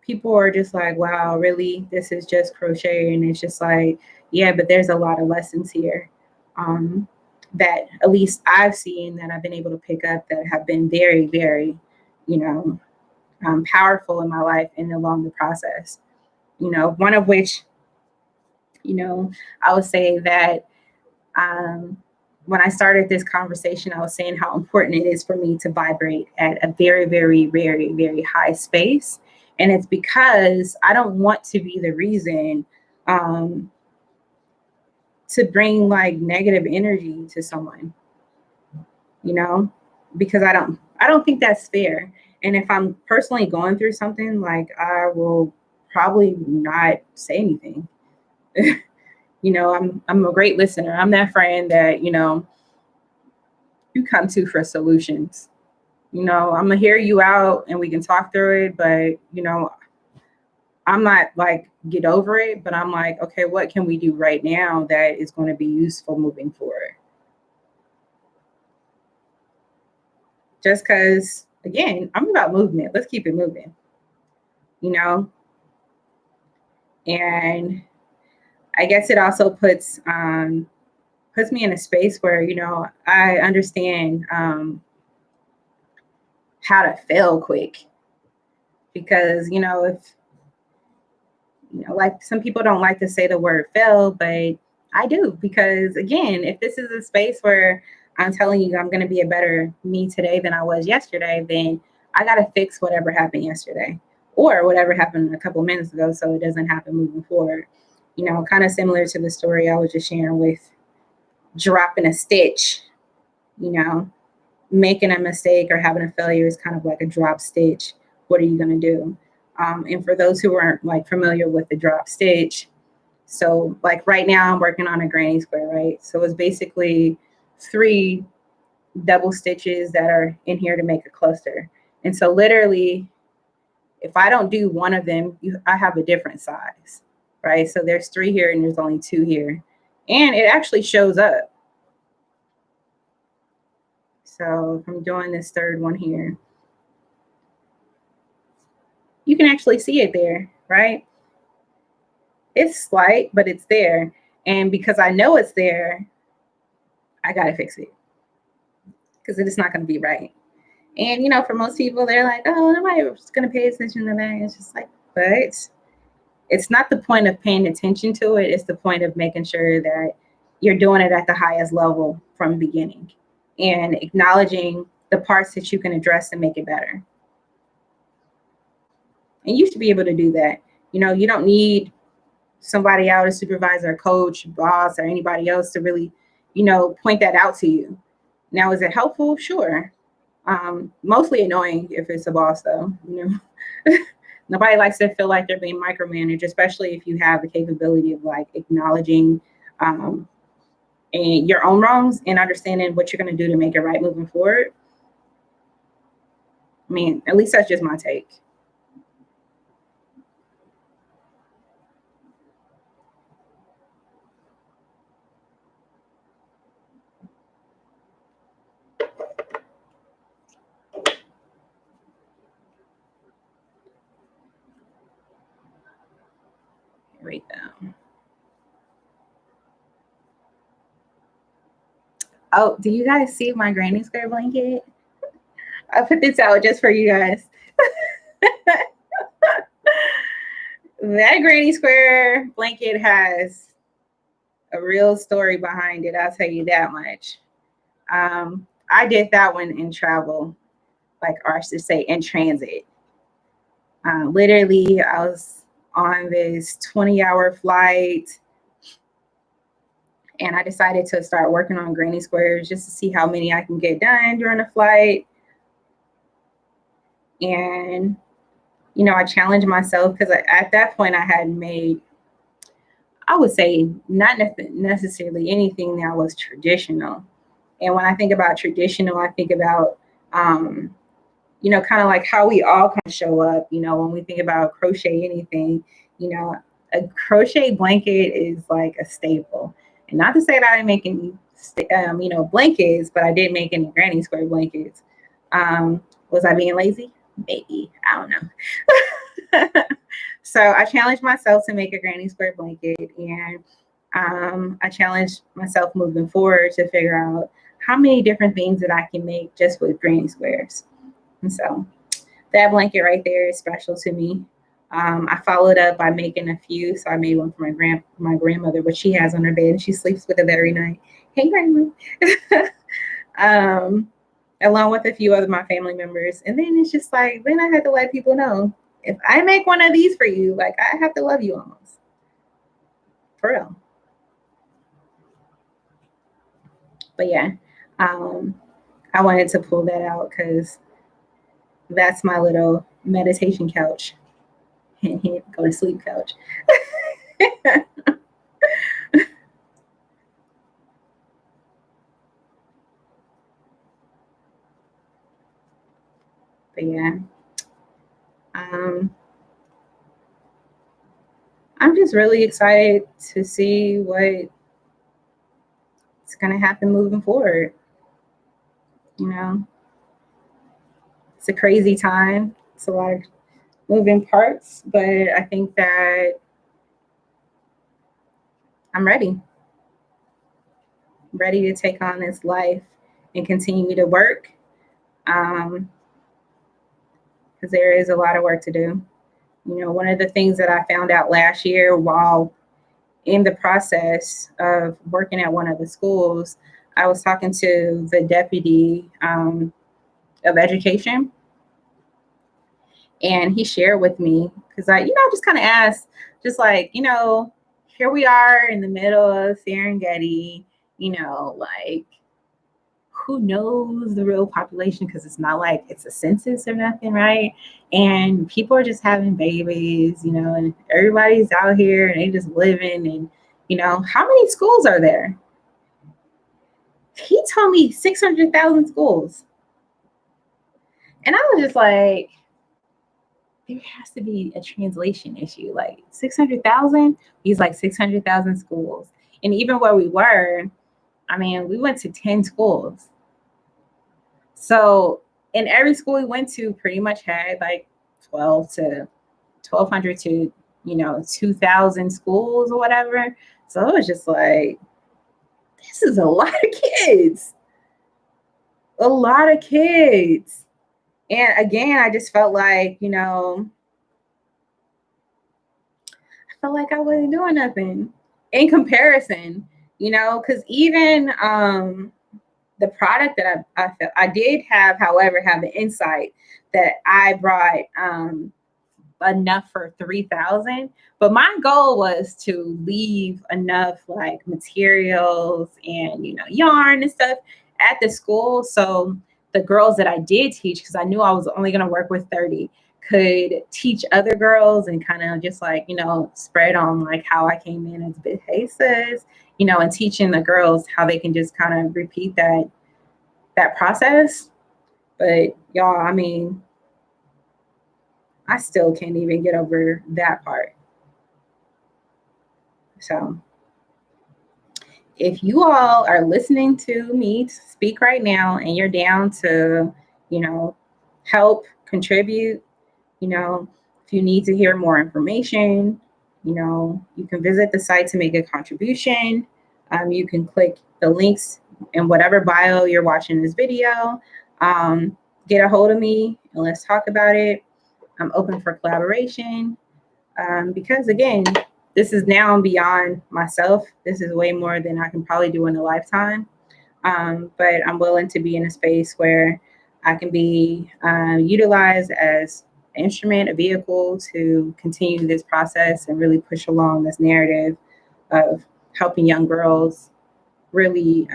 S1: people are just like, wow, really? This is just crochet. And it's just like, yeah, but there's a lot of lessons here. That at least I've seen that I've been able to pick up that have been very, very, you know, powerful in my life and along the process. One of which, I would say that um, when I started this conversation, I was saying how important it is for me to vibrate at a very, very, very, very high space. And it's because I don't want to be the reason um, to bring like negative energy to someone, you know, because I don't think that's fair. And if I'm personally going through something, like I will probably not say anything. I'm a great listener. I'm that friend that, you come to for solutions. I'm gonna hear you out and we can talk through it, but I'm not like get over it, but I'm like, okay, what can we do right now that is going to be useful moving forward? Just because, again, I'm about movement. Let's keep it moving, you know? And I guess it also puts me in a space where, I understand how to fail quick. Because, if like some people don't like to say the word fail, but I do, because again, if this is a space where I'm telling you I'm going to be a better me today than I was yesterday, then I got to fix whatever happened yesterday or whatever happened a couple minutes ago so it doesn't happen moving forward. Kind of similar to the story I was just sharing with dropping a stitch, you know, making a mistake or having a failure is kind of like a drop stitch. What are you going to do? And for those who aren't like familiar with the drop stitch, so like right now I'm working on a granny square, right? So it's basically 3 double stitches that are in here to make a cluster. And so literally, if I don't do one of them, I have a different size, right? So there's 3 here and there's only 2 here. And it actually shows up. So if I'm doing this 3rd one here, you can actually see it there, right? It's slight, but it's there. And because I know it's there, I got to fix it because it's not going to be right. And, for most people, they're like, oh, nobody's going to pay attention to that. It's just like, but it's not the point of paying attention to it. It's the point of making sure that you're doing it at the highest level from the beginning and acknowledging the parts that you can address and make it better. And you should be able to do that. You don't need somebody out, a supervisor, a coach, boss, or anybody else to really, point that out to you. Now, is it helpful? Sure. Mostly annoying if it's a boss, though. Nobody likes to feel like they're being micromanaged, especially if you have the capability of like acknowledging and your own wrongs and understanding what you're going to do to make it right moving forward. I mean, at least that's just my take. Rate them. Oh, do you guys see my granny square blanket? I put this out just for you guys. That granny square blanket has a real story behind it. I'll tell you that much. I did that one in travel, like, or I should say in transit. Literally, I was on this 20-hour flight and I decided to start working on granny squares just to see how many I can get done during the flight. And, you know, I challenged myself because at that point I had made, I would say, not necessarily anything that was traditional. And when I think about traditional, I think about, you know, kind of like how we all kind of show up, you know, when we think about crochet anything, you know, a crochet blanket is like a staple. And not to say that I didn't make any, you know, blankets, but I did make any granny square blankets. Was I being lazy? Maybe. I don't know. So I challenged myself to make a granny square blanket, and I challenged myself moving forward to figure out how many different things that I can make just with granny squares. And so that blanket right there is special to me. I followed up by making a few. So I made one for my grandmother, which she has on her bed, and she sleeps with it every night. Hey, grandma. Along with a few other my family members. And then it's just like, then I had to let people know, if I make one of these for you, like, I have to love you almost. For real. But yeah, I wanted to pull that out because that's my little meditation couch. Go to sleep couch. But yeah, um, I'm just really excited to see what's going to happen moving forward. You know, it's a crazy time. It's a lot of moving parts, but I think that I'm ready to take on this life and continue to work. Because there is a lot of work to do. You know, one of the things that I found out last year while in the process of working at one of the schools, I was talking to the deputy of education, and he shared with me, because I, you know, just kind of asked, just like, you know, here we are in the middle of Serengeti, you know, like, who knows the real population, because it's not like it's a census or nothing, right? And people are just having babies, you know, and everybody's out here and they just living. And, you know, how many schools are there? He told me 600,000 schools. And I was just like, there has to be a translation issue. Like 600,000, he's like 600,000 schools. And even where we were, I mean, we went to 10 schools. So in every school we went to pretty much had like 1,200 to, you know, 2,000 schools or whatever. So it was just like, this is a lot of kids. A lot of kids. And again, I just felt like, you know, I felt like I wasn't doing nothing in comparison, you know, because even the product that I did have, however, have the insight that I brought enough for 3,000. But my goal was to leave enough like materials and, you know, yarn and stuff at the school. So the girls that I did teach, because I knew I was only going to work with 30, could teach other girls and kind of just like, you know, spread on like how I came in as Big Hey Sis, you know, and teaching the girls how they can just kind of repeat that process. But y'all, I mean, I still can't even get over that part. So if you all are listening to me speak right now and you're down to, you know, help contribute, you know, if you need to hear more information, You know, you can visit the site to make a contribution. You can click the links in whatever bio you're watching this video. Get a hold of me and let's talk about it. I'm open for collaboration because, again, this is now beyond myself. This is way more than I can probably do in a lifetime. But I'm willing to be in a space where I can be utilized as an instrument, a vehicle to continue this process and really push along this narrative of helping young girls really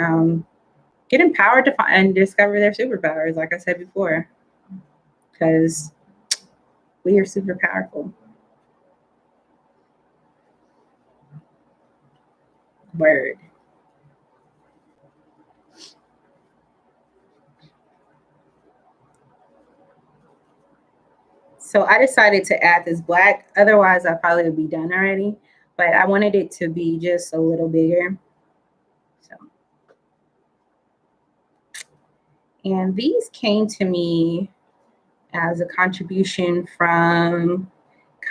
S1: get empowered to find and discover their superpowers, like I said before, because we are super powerful. Word. So I decided to add this black. Otherwise, I probably would be done already. But I wanted it to be just a little bigger. So, and these came to me as a contribution from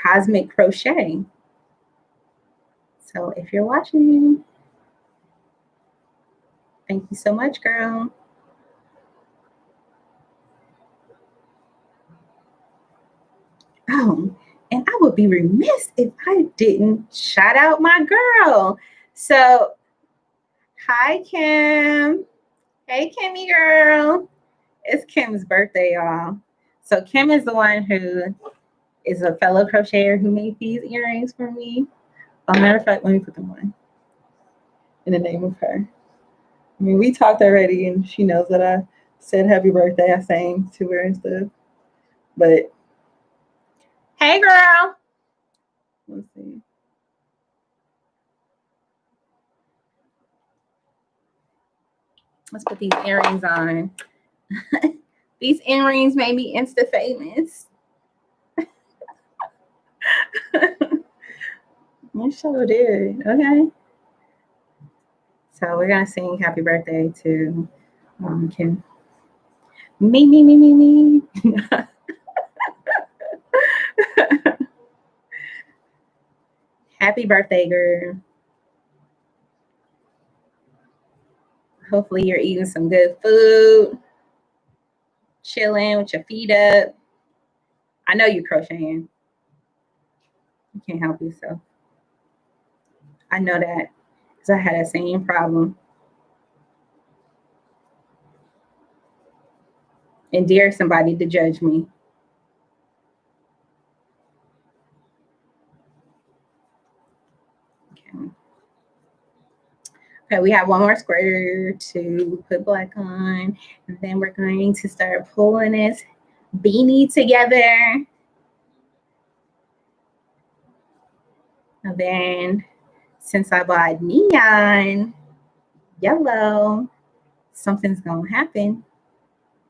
S1: Cosmic Crochet. So if you're watching, thank you so much, girl. Oh, and I would be remiss if I didn't shout out my girl. So, hi, Kim. Hey, Kimmy girl. It's Kim's birthday, y'all. So Kim is the one who is a fellow crocheter who made these earrings for me. As a matter of fact, let me put them on in the name of her. I mean, we talked already, and she knows that I said happy birthday. I sang to her and stuff. But hey, girl. Let's see. Let's put these earrings on. These earrings made me insta famous. You sure did. Okay. So we're gonna sing happy birthday to Kim. Me. Happy birthday, girl. Hopefully you're eating some good food, chilling with your feet up. I know you're crocheting. You can't help yourself. I know that because I had that same problem. And dare somebody to judge me. Okay. Okay, we have one more square to put black on. And then we're going to start pulling this beanie together. And then since I bought neon yellow, something's going to happen.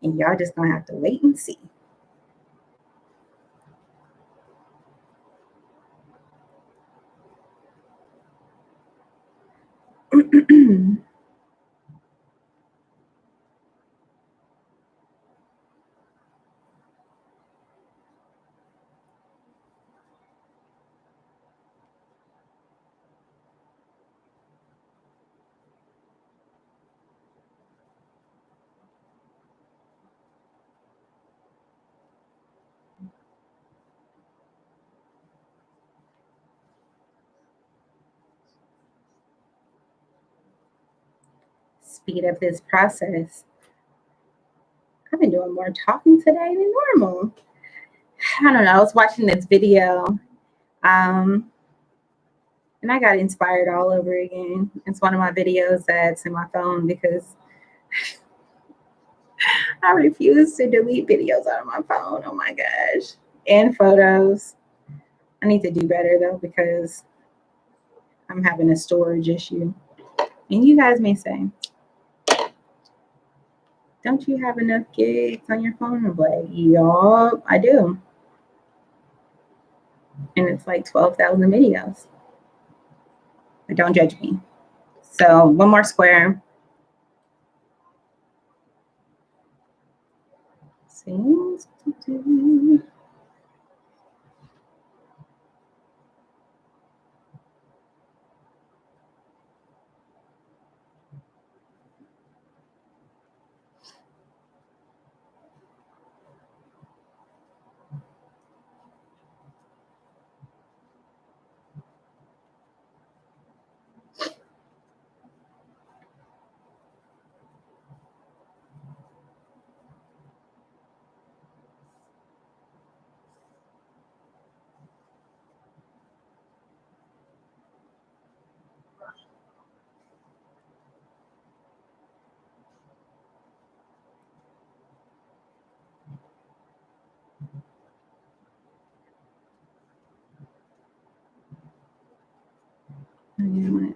S1: And y'all just going to have to wait and see. Speed up this process. I've been doing more talking today than normal. I don't know. I was watching this video and I got inspired all over again. It's one of my videos that's in my phone because I refuse to delete videos out of my phone. Oh my gosh. And photos. I need to do better though because I'm having a storage issue. And you guys may say, don't you have enough gigs on your phone? I'm like, yup, I do. And it's like 12,000 videos. But don't judge me. So one more square. See? Wait.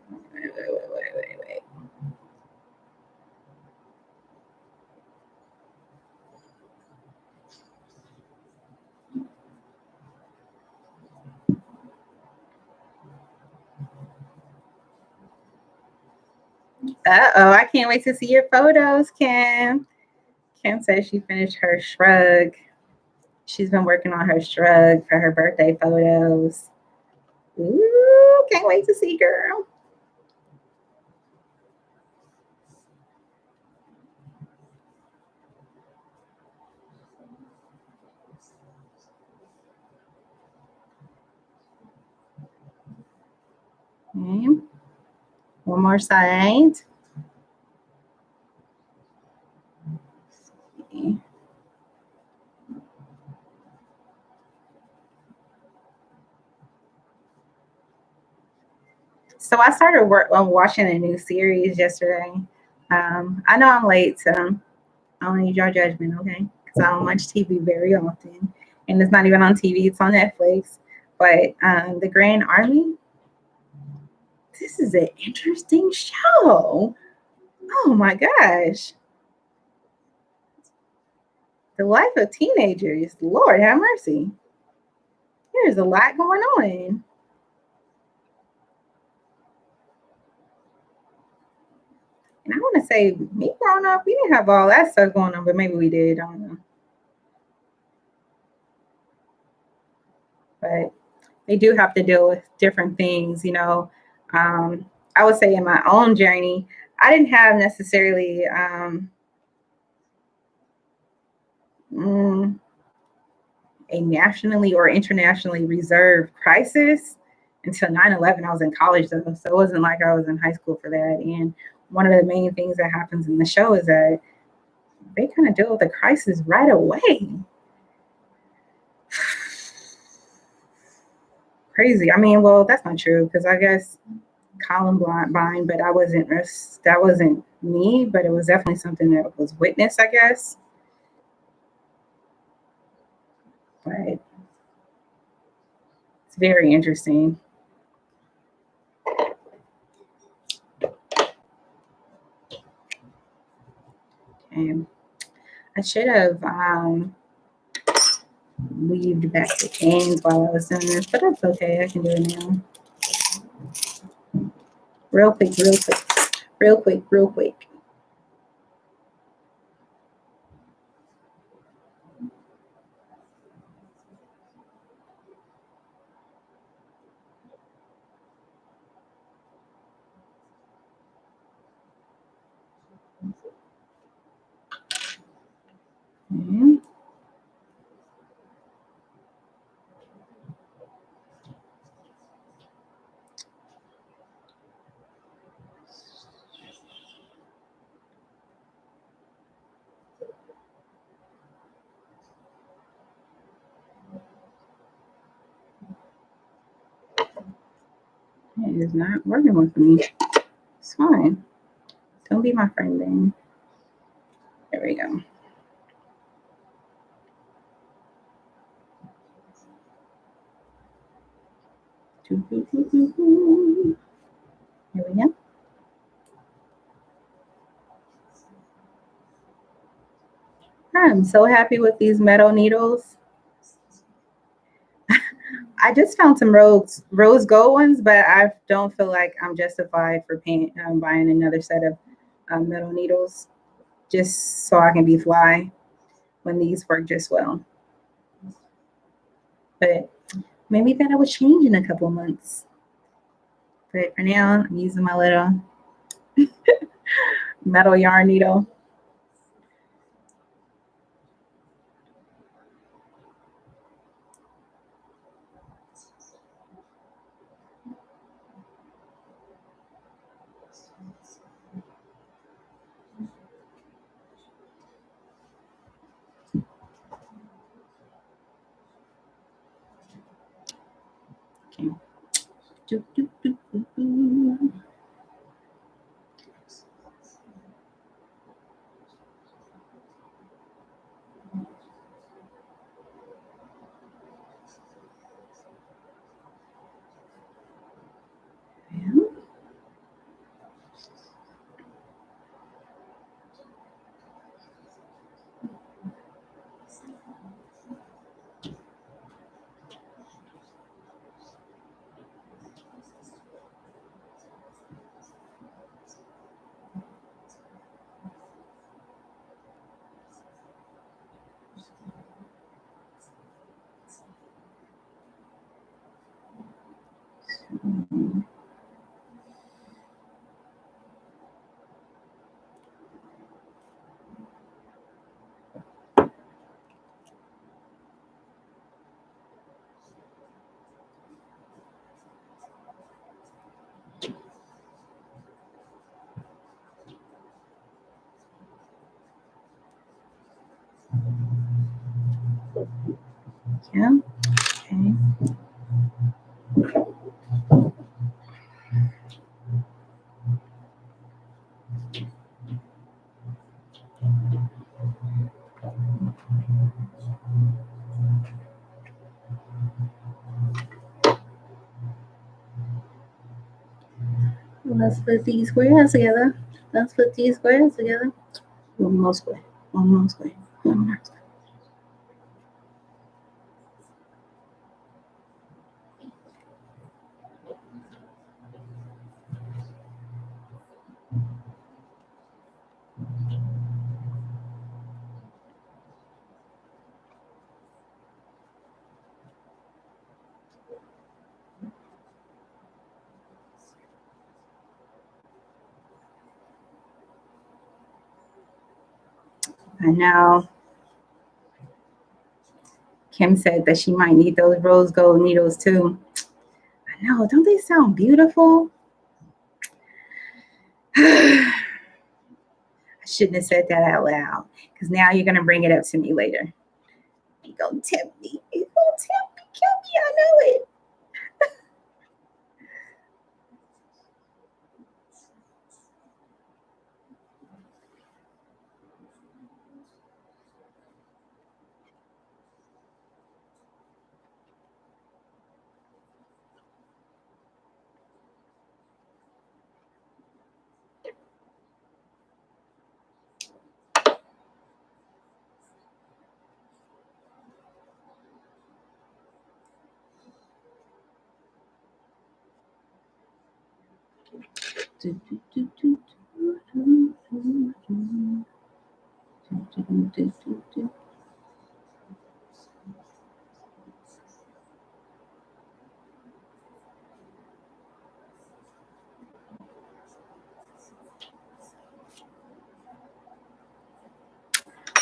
S1: Uh-oh, I can't wait to see your photos, Kim. Kim says she finished her shrug. She's been working on her shrug for her birthday photos. Ooh, can't wait to see, girl. Okay. One more side. Okay. So I started watching a new series yesterday. I know I'm late, so I don't need your judgment, okay? Because I don't watch TV very often, and it's not even on TV; it's on Netflix. But the Grand Army. This is an interesting show. Oh my gosh, the life of teenagers. Lord have mercy. There's a lot going on. And I want to say, me growing up, we didn't have all that stuff going on, but maybe we did. I don't know. But they do have to deal with different things, you know. I would say in my own journey, I didn't have necessarily mm, a nationally or internationally reserved crisis until 9/11. I was in college, though, so it wasn't like I was in high school for that. And one of the main things that happens in the show is that they kind of deal with the crisis right away. Crazy. I mean, well, that's not true because I guess Columbine, but that wasn't me, but it was definitely something that was witnessed, I guess. But it's very interesting. And I should have weaved back the ends while I was doing this, but that's okay. I can do it now. Real quick, real quick, real quick, real quick. And it is not working with me. It's fine. Don't be my friend then. There we go. Here we go. I'm so happy with these metal needles. I just found some rose gold ones, but I don't feel like I'm justified for buying another set of metal needles just so I can be fly when these work just well. But maybe that will change in a couple of months. But for now, I'm using my little metal yarn needle. Okay. Do, do, do, do, do. Yeah. Okay. Let's put these squares together. Let's put these squares together. One more square. One more square. One more square. I know. Kim said that she might need those rose gold needles too. I know. Don't they sound beautiful? I shouldn't have said that out loud because now you're going to bring it up to me later. You're going to tempt me. You're going to tempt me, Kim. I know it.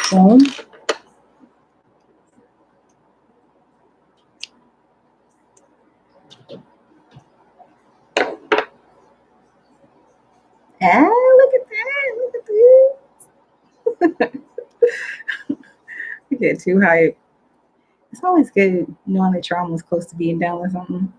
S1: Boom. Ah, look at that. Look at this. You get too hype. It's always good knowing that you're almost close to being done with something.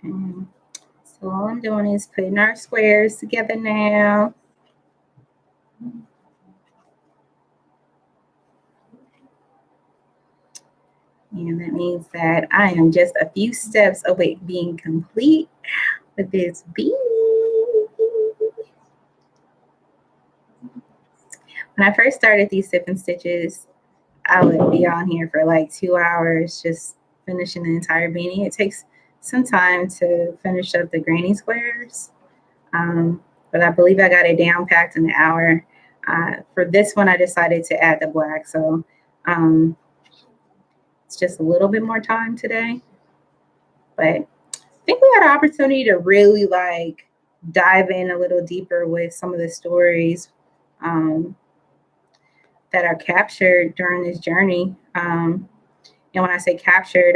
S1: Okay. So all I'm doing is putting our squares together now. And that means that I am just a few steps away being complete with this beanie. When I first started these sip and stitches, I would be on here for like 2 hours just finishing the entire beanie. It takes some time to finish up the granny squares, but I believe I got it down packed in an hour. For this one, I decided to add the black, so it's just a little bit more time today. But I think we had an opportunity to really like dive in a little deeper with some of the stories um, that are captured during this journey. And when I say captured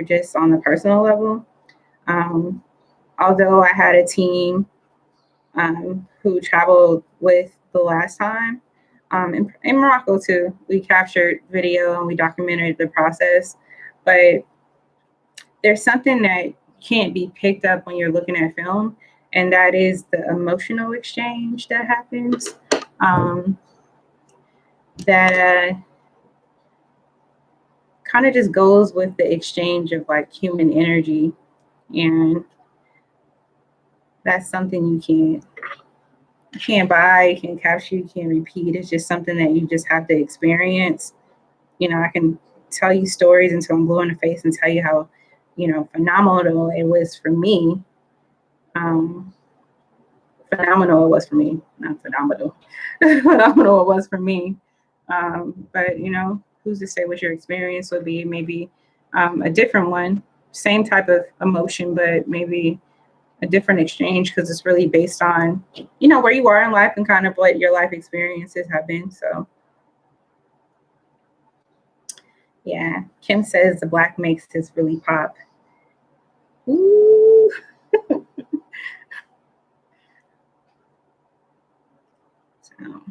S1: just on the personal level. Um, Although I had a team who traveled with the last time in Morocco too, we captured video and we documented the process. But there's something that can't be picked up when you're looking at film, and that is the emotional exchange that happens. Um, that kind of just goes with the exchange of like human energy, and that's something you can't buy, you can't capture, you can't repeat. It's just something that you just have to experience. I can tell you stories until I'm blue in the face and tell you how, phenomenal it was for me. Um, Phenomenal it was for me, not phenomenal. Phenomenal it was for me. But who's to say what your experience would be? Maybe a different one, same type of emotion, but maybe a different exchange because it's really based on where you are in life and kind of what your life experiences have been. So yeah, Kim says the black makes this really pop. Ooh. So,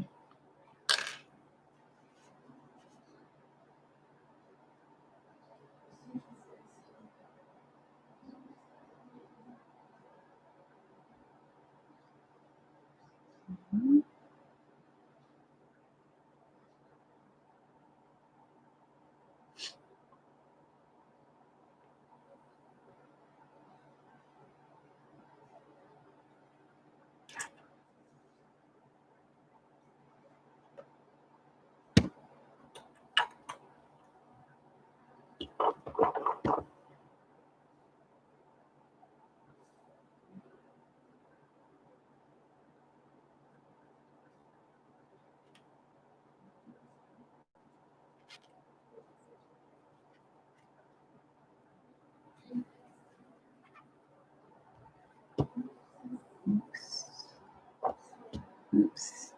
S1: oops.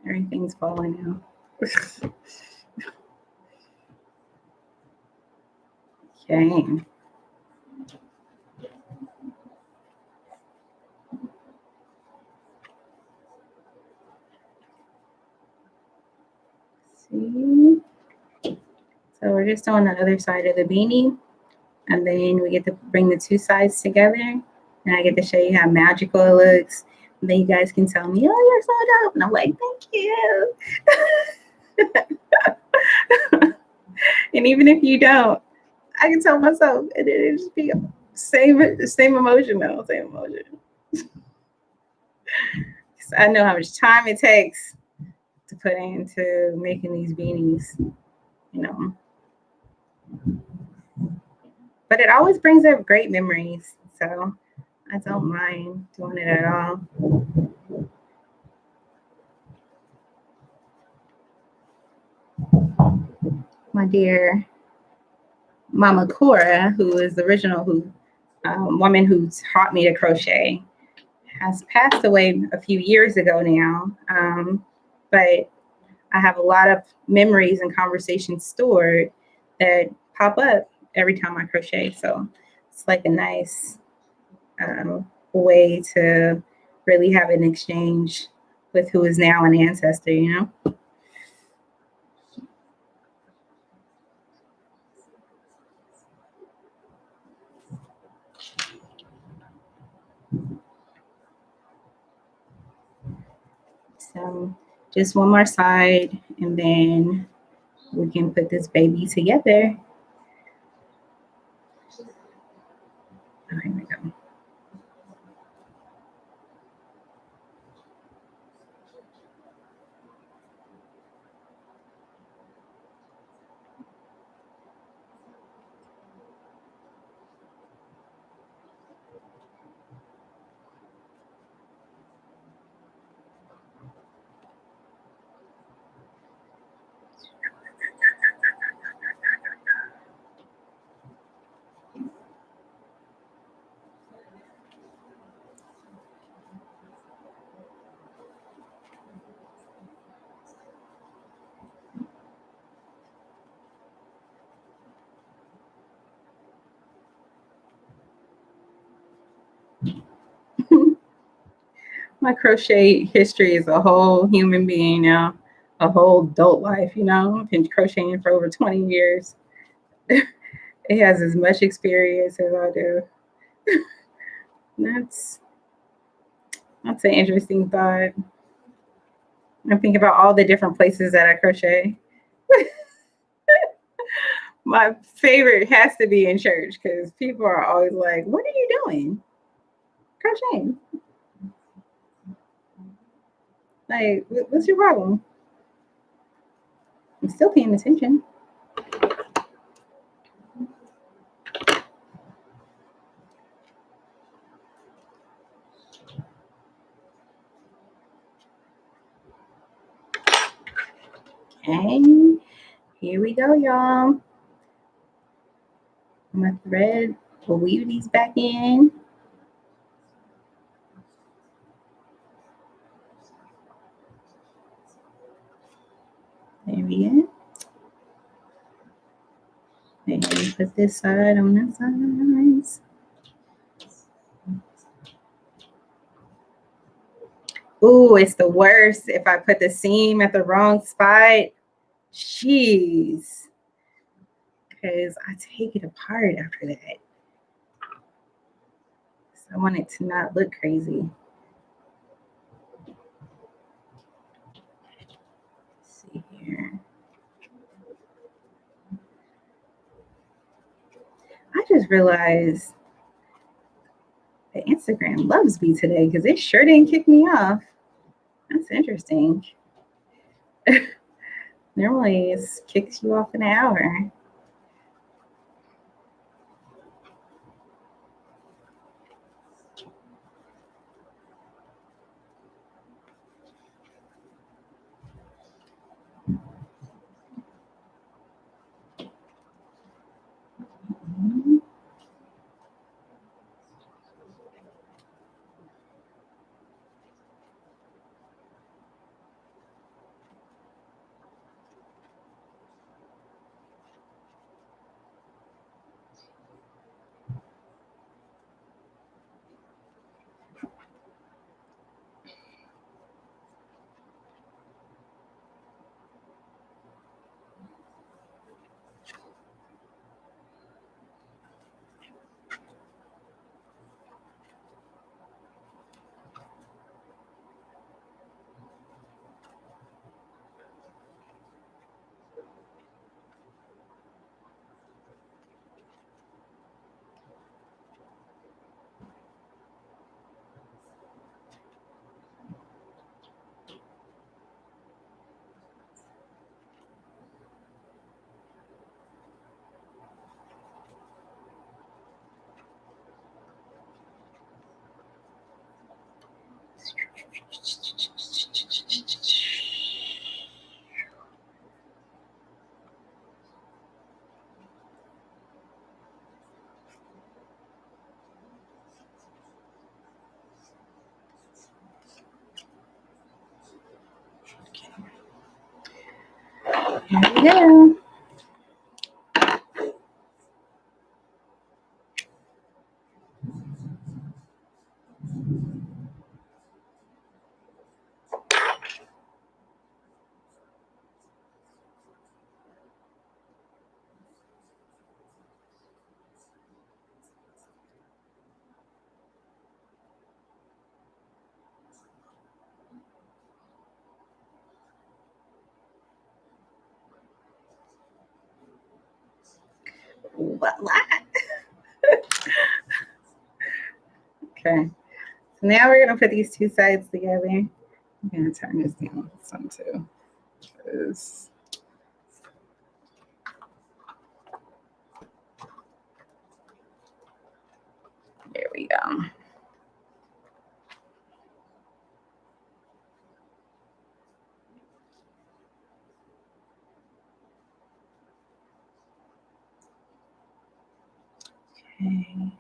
S1: Everything's falling out. Okay. See? So we're just on the other side of the beanie, and then we get to bring the two sides together, and I get to show you how magical it looks. And then you guys can tell me, "Oh, you're so dope," and I'm like, "Thank you." And even if you don't, I can tell myself, and it just be same emotion though, same emotion. I know how much time it takes to put into making these beanies, you know. But it always brings up great memories, so I don't mind doing it at all. My dear Mama Cora, who is the original woman who taught me to crochet, has passed away a few years ago now. But I have a lot of memories and conversations stored that pop up every time I crochet. So it's like a nice way to really have an exchange with who is now an ancestor, you know? So just one more side, and then we can put this baby together. Oh, here we go. My crochet history is a whole human being now, a whole adult life, you know. I've been crocheting for over 20 years. It has as much experience as I do. That's that's an interesting thought. I'm thinking about all the different places that I crochet. My favorite has to be in church because people are always like, "What are you doing?" Crocheting. Like, what's your problem? I'm still paying attention. And here we go, y'all. My thread. We'll weave these back in. There we go. And put this side on that side. Ooh, it's the worst if I put the seam at the wrong spot. Jeez. Because I take it apart after that. So I want it to not look crazy. Let's see here. I just realized that Instagram loves me today because it sure didn't kick me off. That's interesting. Normally it kicks you off in an hour. Here we go. What? Okay. So now we're gonna put these two sides together. I'm gonna turn this down some too. There we go. Okay.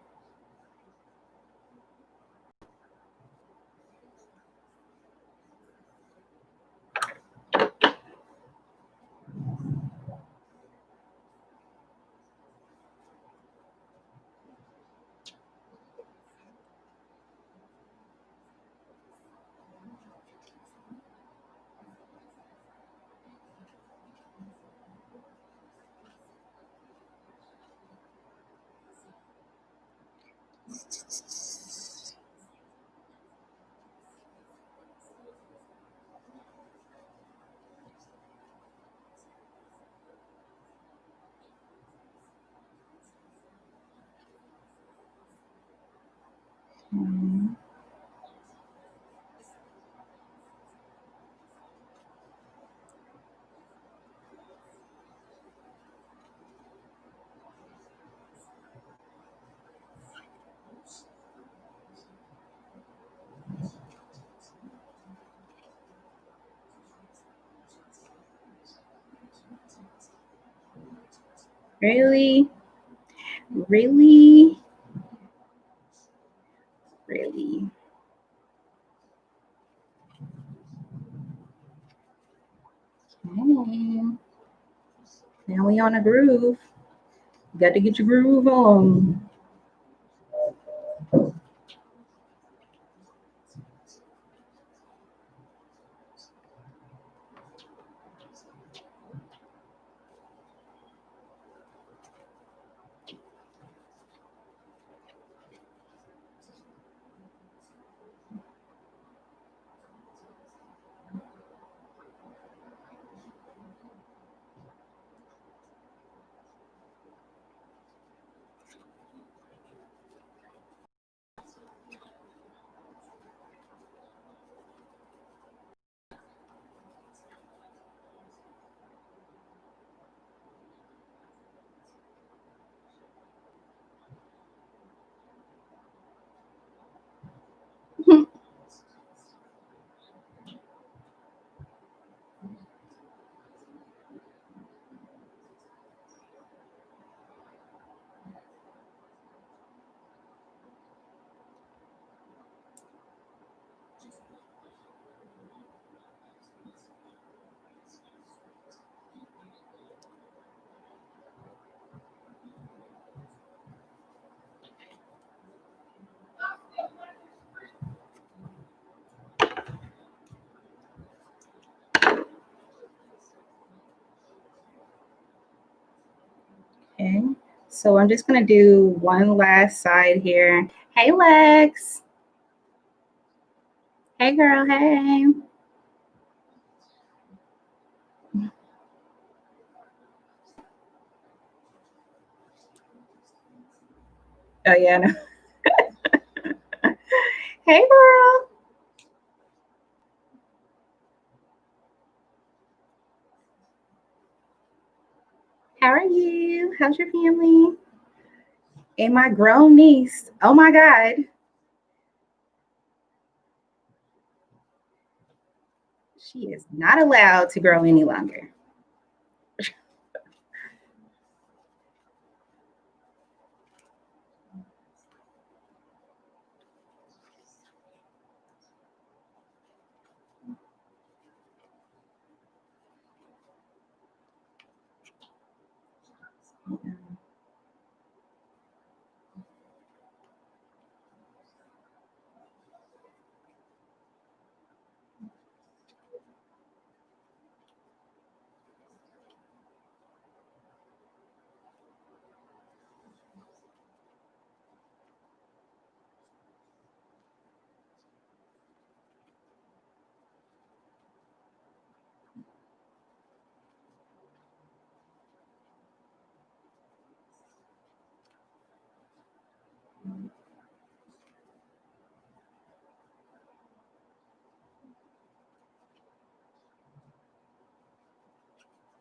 S1: Really? Really? Really? Okay. Now we on a groove. You got to get your groove on. Okay. So I'm just gonna do one last side here. Hey Lex. Hey girl, hey. Oh yeah, no. Hey girl. How are you? How's your family? And my grown niece. Oh my God. She is not allowed to grow any longer.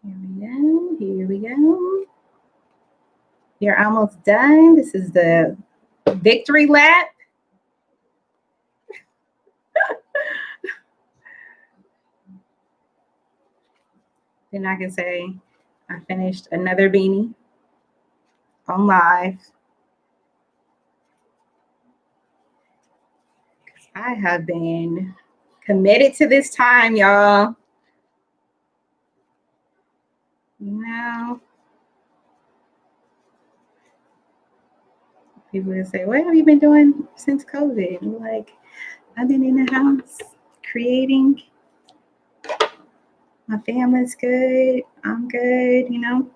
S1: Here we go. Here we go. You're almost done. This is the victory lap. Then I can say I finished another beanie on live. I have been committed to this time, y'all. You know, people will say, what have you been doing since COVID? I'm like, I've been in the house creating. My family's good. I'm good, you know.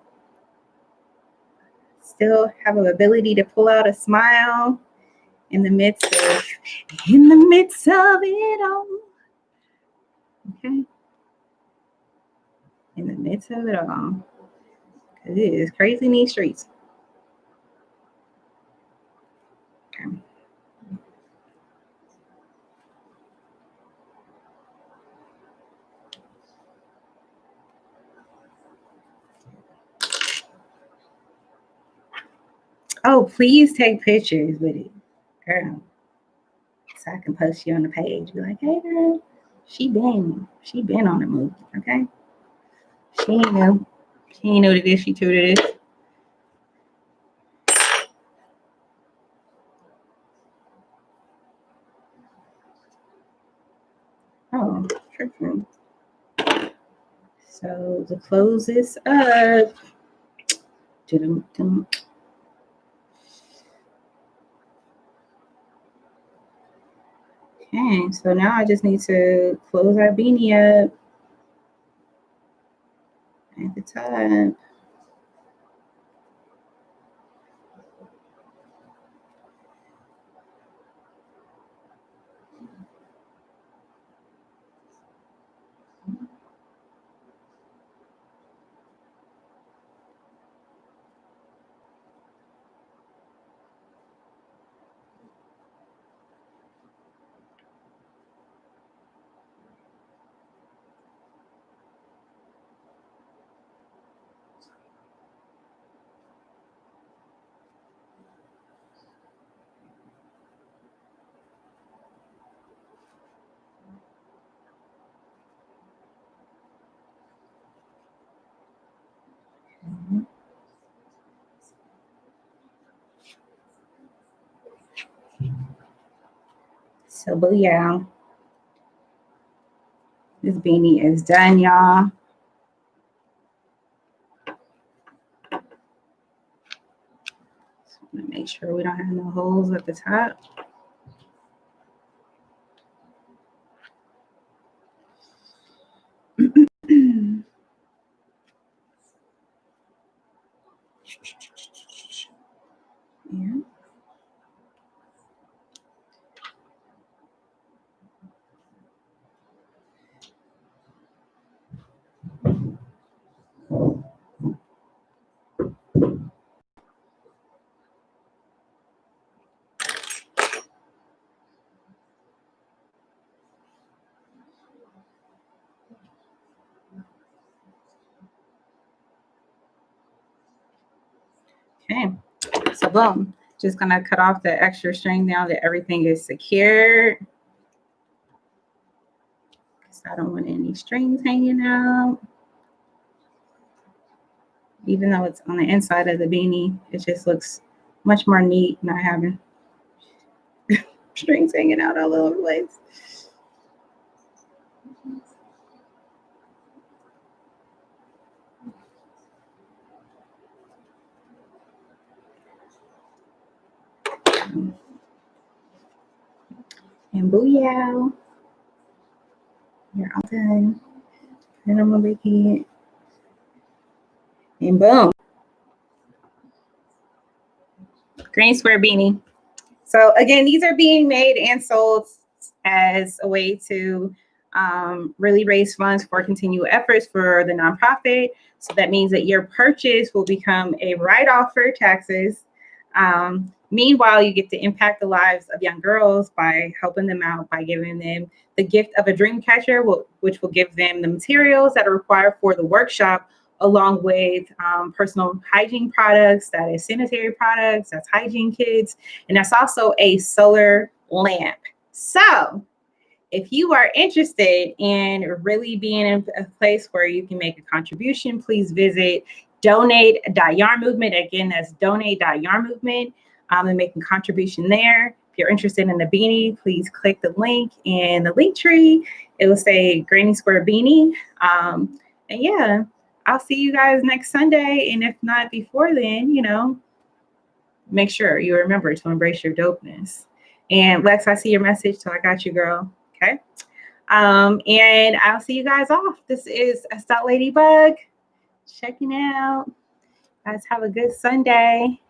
S1: Still have an ability to pull out a smile in the midst of it all. Okay. In the midst of it all. It is crazy in these streets. Okay. Oh, please take pictures with it, girl. So I can post you on the page. Be like, hey girl, she been on the movie, okay? She ain't know. She ain't know to this, she tooted this. Oh, tripping. So to close this up. Okay, so now I just need to close our beanie up at the top. So, but yeah, this beanie is done, y'all. So I'm gonna make sure we don't have no holes at the top. Yeah. Okay, so boom, just gonna cut off the extra string now that everything is secured. Because I don't want any strings hanging out. Even though it's on the inside of the beanie, it just looks much more neat not having strings hanging out all over the place. And booyah, you're all done. And I'm gonna it. And boom. Green square beanie. So again, these are being made and sold as a way to really raise funds for continual efforts for the nonprofit. So that means that your purchase will become a write-off for taxes. Meanwhile, you get to impact the lives of young girls by helping them out, by giving them the gift of a dream catcher, which will give them the materials that are required for the workshop, along with personal hygiene products, that is sanitary products, that's hygiene kits, and that's also a solar lamp. So if you are interested in really being in a place where you can make a contribution, please visit donate.yarn-movement. Again, that's donate.yarn-movement, and make a contribution there. If you're interested in the beanie, please click the link in the link tree. It will say Granny Square Beanie. And yeah, I'll see you guys next Sunday. And if not before then, make sure you remember to embrace your dopeness. And Lex, I see your message, so I got you, girl. Okay. And I'll see you guys off. This is S.LadyBug checking out. Guys, have a good Sunday.